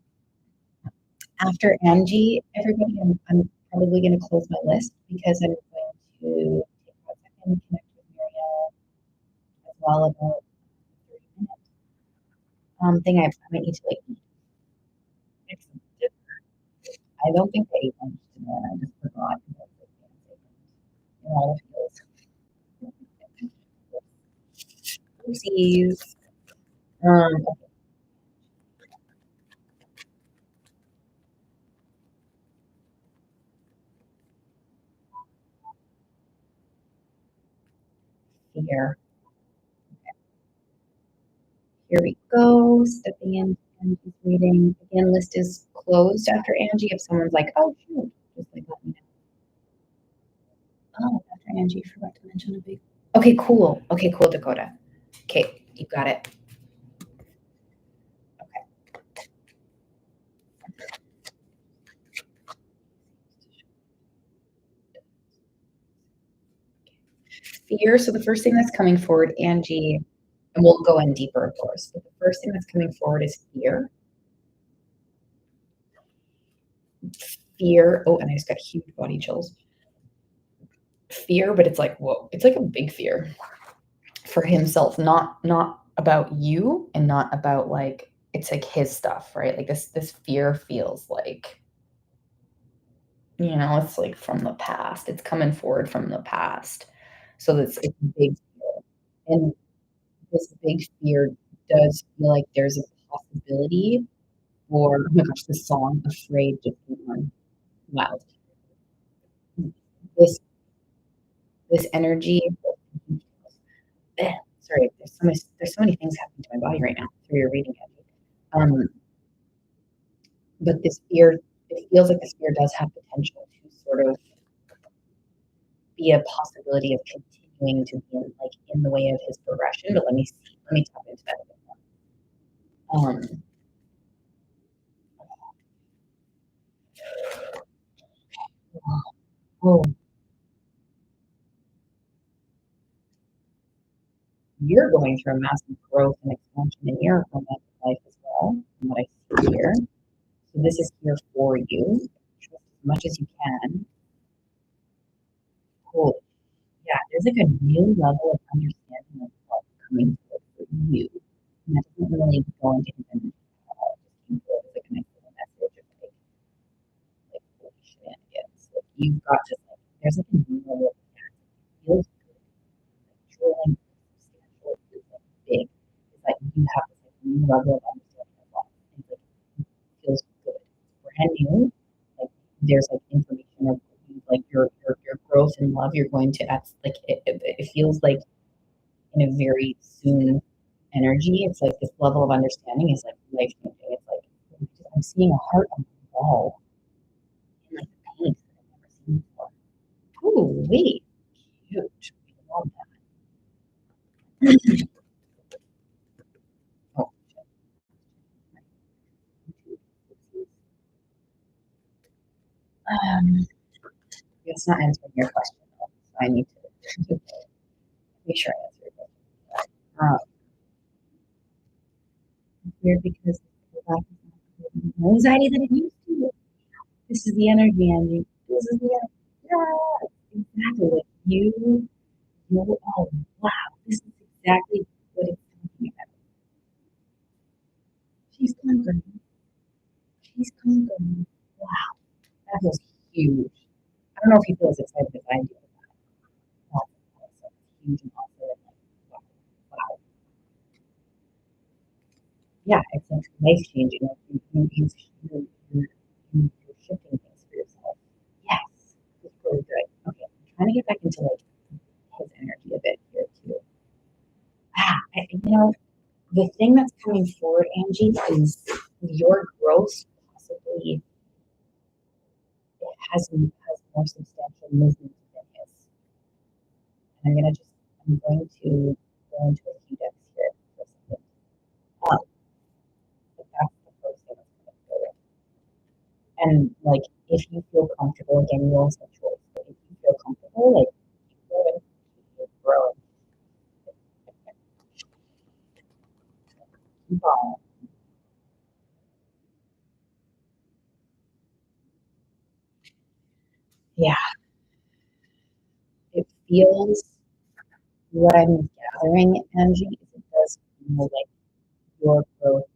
Angie, everybody, I'm probably going to close my list because I'm going to take a second, connect with Muriel as well about 30 minutes thing. I might need to like make some dinner. I don't think I ate lunch today, and I just forgot because I was like dancing in all the fields. Oopsies. Um, here. Here we go. Stepping in Angie's reading. Again, list is closed after Angie. If someone's like, oh, shoot, just like let me know. Oh, after Angie, forgot to mention a big. Okay, cool. Okay, cool, Dakota. Okay, you got it. Okay. Fear. So the first thing that's coming forward, Angie, and we'll go in deeper, of course, but the first thing that's coming forward is fear. Fear. Oh, and I just got huge body chills. Fear, but it's like, whoa, it's like a big fear for himself, not about you and not about like it's like his stuff, right? Like this fear feels like, it's like from the past. It's coming forward from the past. So it's a big fear. And this big fear does feel like there's a possibility for, oh my gosh, the song Afraid just came on wild. This this energy, sorry, there's so many things happening to my body right now through your reading, Angie. Um, but this fear, it feels like this fear does have potential to sort of be a possibility of continuing to be in the way of his progression. But let me tap into that a bit more. Oh, you're going through a massive growth and expansion in your romantic life as well, from what I see here. So this is here for you. Trust as much as you can. Cool. Yeah, there's like a new level of understanding of what's coming forward for you. And that doesn't really go into his energy at all. It just came forward as like a nice little message of like holy shenanigans. Like you've got just like there's like a new level of that feels good, like truly substantial, it feels like big. It's like you have this like new level of understanding of life. And like it feels good. It's brand new. Like there's like information of like your growth and love you're going to that's like it feels like in a very soon energy. It's like this level of understanding is like life changing. It's like I'm seeing a heart on the wall in like the paint that I've never seen before. Ooh, wait, cute. I love that. Oh, it's not answering your question though, so I need to make sure I answer your question. It's weird because the life is not the anxiety that it used to. This is the energy, Angie. This is the energy. Yeah, exactly. Like oh wow, this is exactly what it's talking about. She's conquering. She's conquering. Wow, that feels huge. I don't know if you feel as excited as I do about that. Also huge and also like wow, wow. Yeah, it's like life changing. Like you're shifting things for yourself. Yes, it's really good. Okay, I'm trying to get back into like his energy a bit here too. The thing that's coming forward, Angie, is your growth possibly has more substantial movement than his. And I'm going to go into a few decks here for a second. Um, but that's the first thing that's coming forward. And like, if you feel comfortable, again, you always have choice. But if you feel comfortable, like, keep going, keep growing, keep on. Yeah, it feels what I'm gathering, Angie, is it does feel like your growth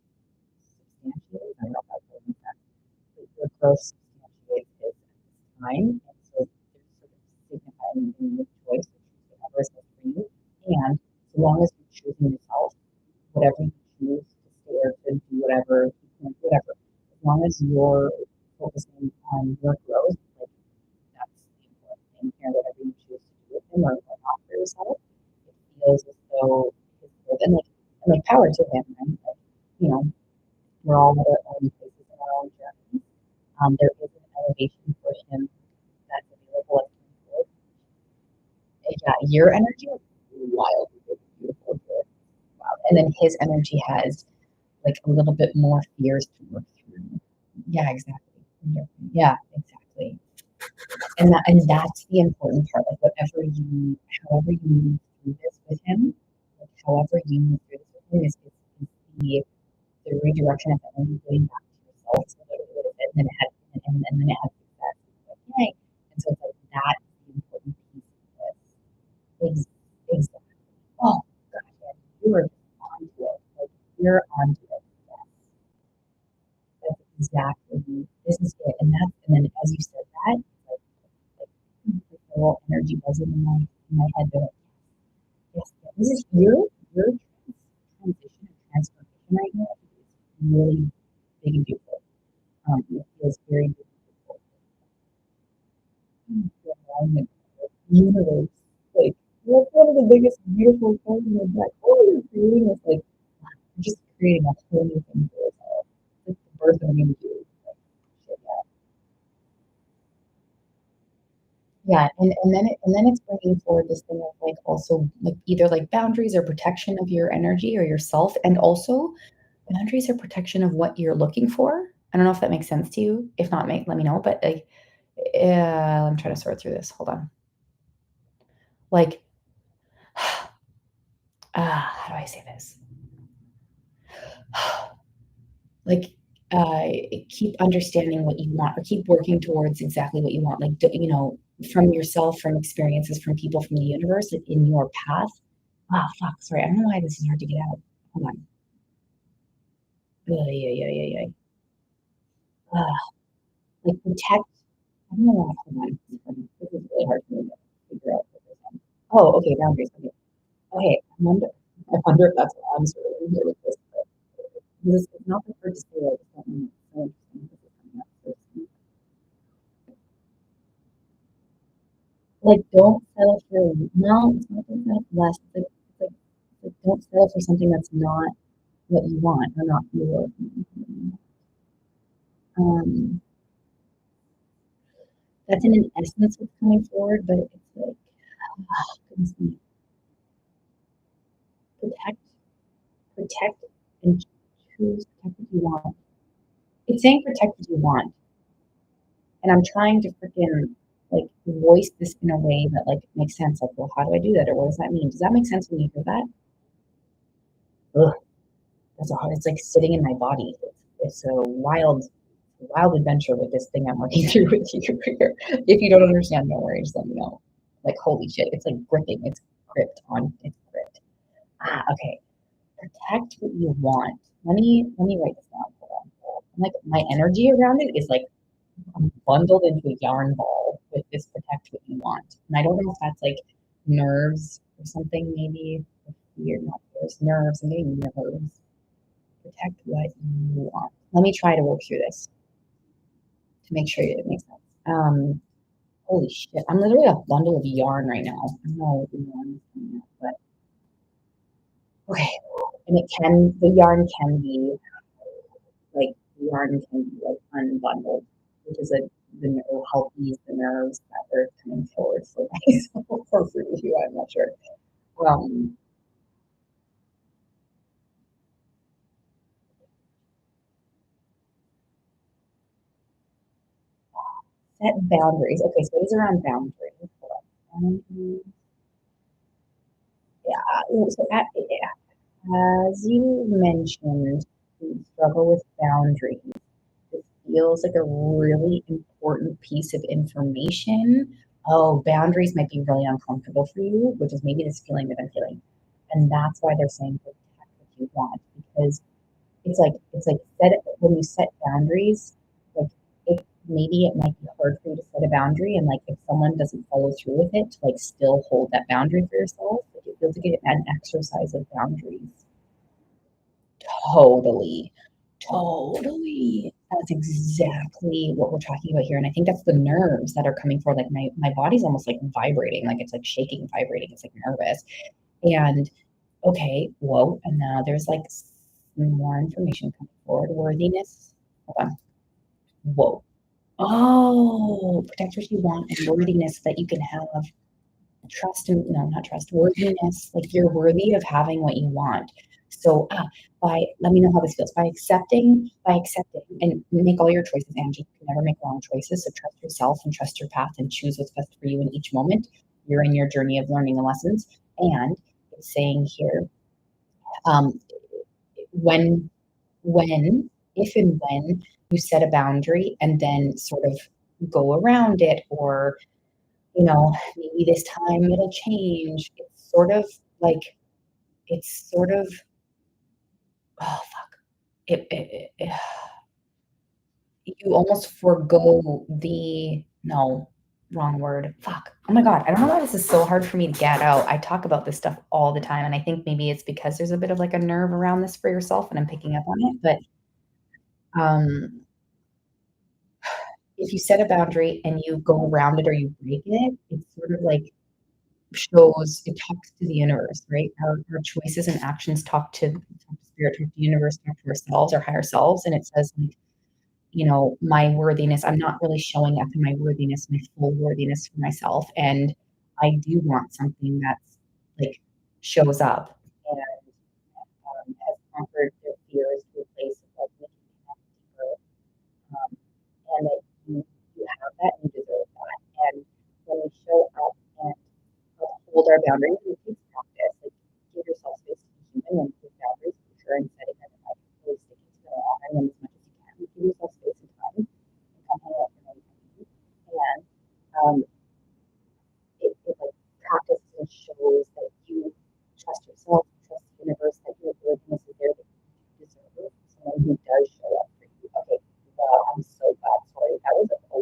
substantially. I don't know if I've told you that, but your growth substantially is at this time. And so there's sort of signifying your choice, whatever is best for you. And so long as you're choosing yourself, whatever you choose to stay or to do whatever, as long as you're focusing on your growth, like that's the important thing here, whatever you choose to do with him or not for yourself, it feels as though it's good. And like power to him, right? Like, you know, we're all at our own places in our own journeys. There is an elevation for him that's available at him. Yeah, your energy is wildly beautiful here. Wow. And then his energy has like a little bit more fears to work through. Yeah, exactly. Yeah, exactly. And that's the important part. Like however you move through this with him, like however you move through this with him is the redirection of energy getting back to yourself. So that it would have been, then it had, and then it had success. Like, yay. And so it's like that is the important piece of this. Exactly. Oh, gosh, yeah, you were onto it. Like, you're onto it. Yes. That's exactly, this is it. And then as you said that, like the whole energy buzzing in my head, but yes, yeah, this is your transition and transformation right now is really big and beautiful. It feels very beautiful. The alignment of the universe, like, That's one of the biggest beautiful things of like, oh, you're creating this like you're just creating a whole new thing for yourself. It's the birth of a new you. Like, shit, yeah, and then it's bringing forward this thing of like also like either like boundaries or protection of your energy or yourself, and also boundaries are protection of what you're looking for. I don't know if that makes sense to you. If not, make let me know. But like, I'm trying to sort through this. Hold on. Like, how do I say this? Like, uh, keep understanding what you want, or keep working towards exactly what you want. Like, you know, from yourself, from experiences, from people, from the universe, like in your path. Ah, fuck. Sorry, I don't know why this is hard to get out. Hold on. Yeah, yeah, yeah, yeah, yeah. Like protect. I don't know why. Hold on. This is really hard for me to figure out. What this is. Oh, okay. Boundaries. Okay. Okay. I wonder if that's what I'm sort of in here with this. But it's not that hard to say. I just don't know. It's so interesting. This is coming up first. Like, don't settle for no. It's not that that's less. It's like don't settle for something that's not what you want or not your. Um, that's in an essence what's coming forward, but it's like goodness me, protect, protect, and choose protect what you want. It's saying protect what you want, and I'm trying to freaking like voice this in a way that like makes sense. Like, well, how do I do that, or what does that mean? Does that make sense when you hear that? Ugh, that's a hard. It's like sitting in my body. It's a wild adventure with this thing I'm working through with you here. If you don't understand, no worries, just let me know. Like, holy shit, it's like gripping. It's gripped. Okay. Protect what you want. Let me write this down. Hold on. Like my energy around it is like I'm bundled into a yarn ball with this protect what you want. And I don't know if that's like nerves or something, maybe. Fear, not fears, nerves, maybe nerves. Protect what you want. Let me try to work through this to make sure it makes sense. Holy shit, I'm literally a bundle of yarn right now. I don't know what the yarn is coming out, but okay. And the yarn can be like yarn can be like unbundled, which is will help ease the nerves that are coming forward for myself or for you. I'm not sure. Um, Set boundaries. Okay, so it is around boundaries. Boundaries. Yeah. As you mentioned, you struggle with boundaries. It feels like a really important piece of information. Oh, boundaries might be really uncomfortable for you, which is maybe this feeling that I'm feeling. And that's why they're saying protect what you want, because it's like set when you set boundaries, like maybe it might be hard for you to set a boundary, and like if someone doesn't follow through with it, to like still hold that boundary for yourself, like it feels like an exercise of boundaries. Totally. Totally. That's exactly what we're talking about here. And I think that's the nerves that are coming forward. Like my body's almost like vibrating, like it's like shaking, vibrating. It's like nervous. And okay, whoa. And now there's like more information coming forward. Worthiness. Hold on. Whoa. Oh, protect what you want and worthiness that you can have trust and no, not trust, worthiness, like you're worthy of having what you want. So by let me know how this feels. By accepting and make all your choices, Angie. You can never make wrong choices. So trust yourself and trust your path and choose what's best for you in each moment. You're in your journey of learning the lessons. And it's saying here, um, when if and when you set a boundary and then sort of go around it, or maybe this time it'll change. Like, it's sort of, oh, fuck. You almost forego no, wrong word. Fuck. Oh my God. I don't know why this is so hard for me to get out. I talk about this stuff all the time. And I think maybe it's because there's a bit of like a nerve around this for yourself and I'm picking up on it. But um, if you set a boundary and you go around it or you break it, it's sort of like shows it talks to the universe, right? Our choices and actions talk to spirit, talk to the universe, talk to ourselves, our higher selves, and it says, like, my worthiness, I'm not really showing up in my worthiness, my full worthiness for myself, and I do want something that's, like, shows up and, has conquered their fears to a place of, like, we can connect deeper, um, and that you have that, and you deserve that, and when we show up and hold our boundaries, and it takes practice. Like, give yourself space to be human and with boundaries for sure, and setting them and, like, really sticking to them and honoring them as much as you can. Give yourself space and time and come hang out for another time. And um, it like practices and shows that you trust yourself, trust the universe, that your worthiness is there, that you deserve someone who does show up for you. Okay, wow, I'm so glad. Sorry, that was a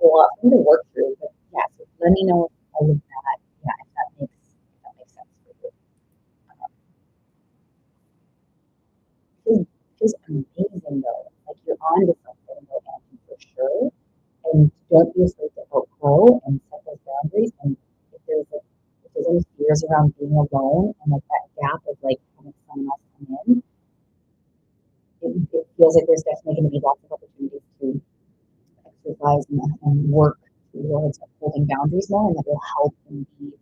lot for me to work through. But yeah, so let me know all of that. Yeah, if that makes sense for you. Um, feels amazing though. Like you're on to something right now for sure. And don't be afraid to outgrow and set those boundaries. And if there's any fears around being alone and like that gap of like having someone else come in, it feels like there's definitely going to be lots of opportunities to exercise and work towards upholding boundaries more, and that will help and be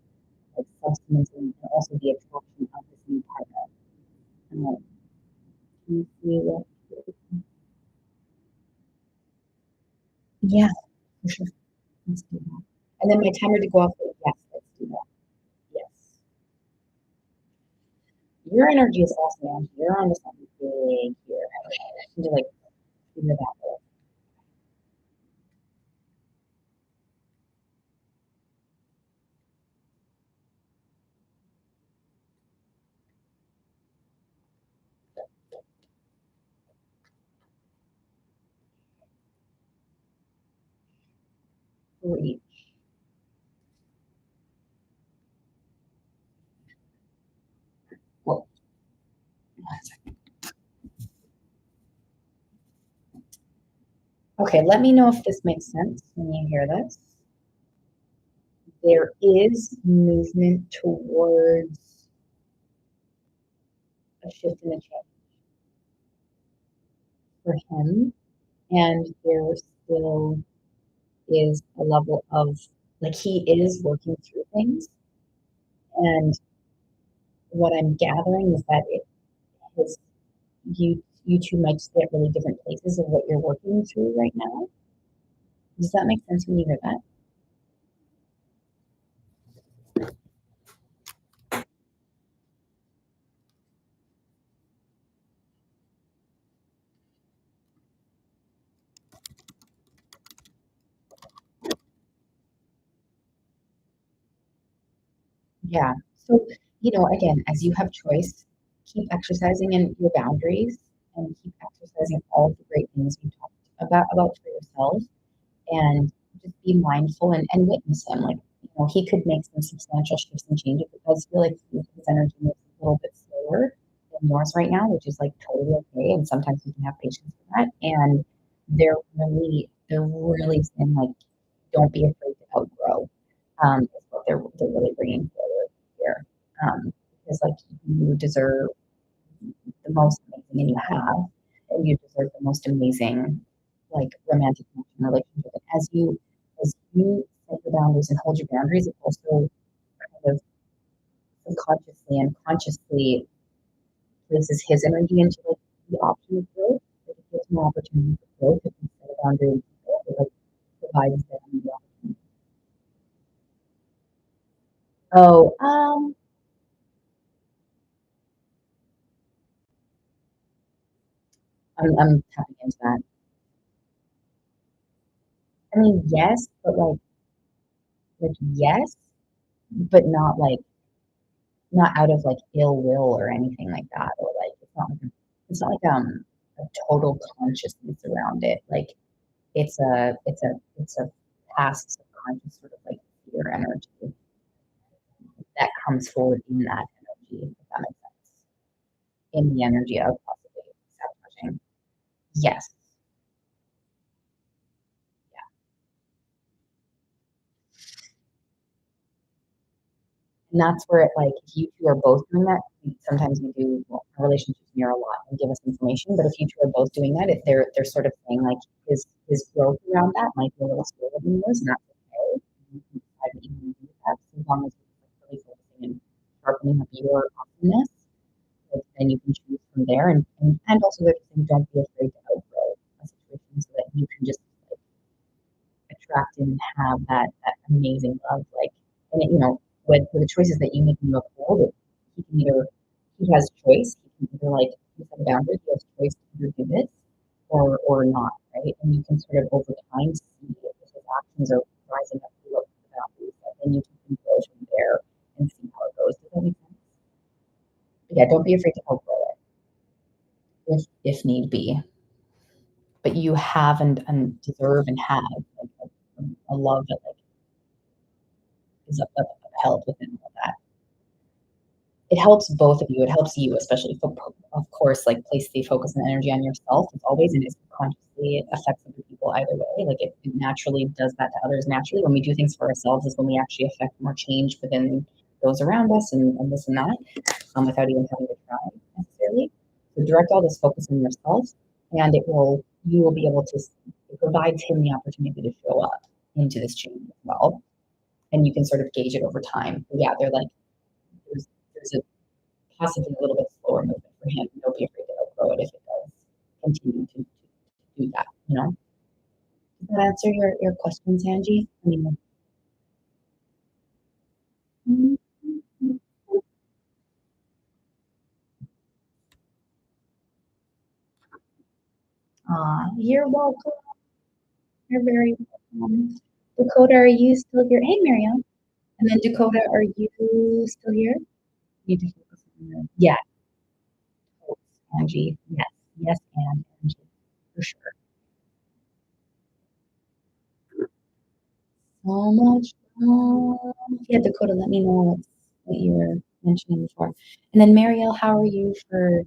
like sustenance and also the attraction of this new partner. Can you see what? Yeah, for sure. Let's do that. And then my timer to go off. Yes, let's do that. Yes. Your energy is awesome, man. You're on to something big here. I need to like figure that out. Great. Well, okay, let me know if this makes sense when you hear this. There is movement towards a shift in the change for him, and there still is a level of like he is working through things, and what I'm gathering is that it his you two might just be at really different places of what you're working through right now. Does that make sense when you hear that? Yeah. So, again, as you have choice, keep exercising in your boundaries and keep exercising all of the great things you talked about for yourself, and just be mindful and witness him. Like, he could make some substantial shifts and changes. It does feel like his energy moves a little bit slower than yours right now, which is like totally okay. And sometimes we can have patience for that. And they're really saying like, don't be afraid to outgrow. Is what they're really bringing forward here. Because like you deserve the most amazing, and you have, and you deserve the most amazing, like romantic connection relationship. And as you set your boundaries and hold your boundaries, it also kind of subconsciously and consciously places his energy into like the option of growth. Like it gives more opportunity for growth if you set a boundary and it like provides them the opportunity. Oh, I'm tapping into that. I mean, yes, but like yes, but not out of like ill will or anything like that, or like it's not like a total consciousness around it. Like it's a past subconscious sort of like fear energy that comes forward in that energy, if that makes sense. In the energy of possibly sabotaging. Yes. And that's where it, like, if you two are both doing that, sometimes we do, well, our relationships mirror a lot and give us information, but if you two are both doing that, they're sort of saying like his growth around that might be a little slower than yours, and that's okay. You can decide that you want to do that, so as long as you're really focusing and sharpening up your awesomeness, like, then you can choose from there. And also the thing, don't be afraid to outgrow a situation so that you can just like attract and have that amazing love. Like, and it, with the choices that you make in your uphold, he can either he has choice. He can either like he set a boundary. He has choice to either do this or not, right? And you can sort of over time see if his actions are rising up to what the boundaries, and then you can go from there and see how it goes. Does that make sense? But yeah, don't be afraid to outgrow it if need be. But you have and deserve and have like a love that like is upheld within all that. It helps both of you. It helps you, especially for, of course, like place the focus and energy on yourself as always, and it subconsciously it affects other people either way. Like it naturally does that to others naturally. When we do things for ourselves is when we actually affect more change within those around us and this and that, without even having to try necessarily. So direct all this focus on yourself, and you will be able to it provides him the opportunity to show up into this change as well, and you can sort of gauge it over time. But yeah, they're like there's a possibly a little bit slower movement for him. Don't be afraid to outgrow it if it does continue to do that. Does that answer your questions, Angie? I mean, you're welcome. You're very welcome. Dakota, are you still here? Hey, Marielle. And then Dakota, are you still here? Need to focus on yeah, Angie. Yes, yes, and Angie for sure. So much fun. Yeah, Dakota, let me know what you were mentioning before. And then Marielle, how are you for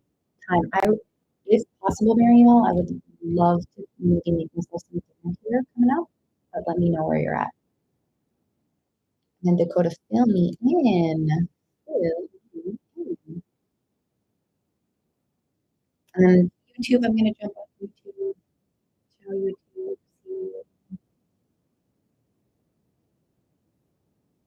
time? If possible, Marielle, I would love to maybe make myself some dinner here coming up, but let me know where you're at. And then Dakota, fill me in. Fill me in. And then YouTube, I'm gonna jump on YouTube, show you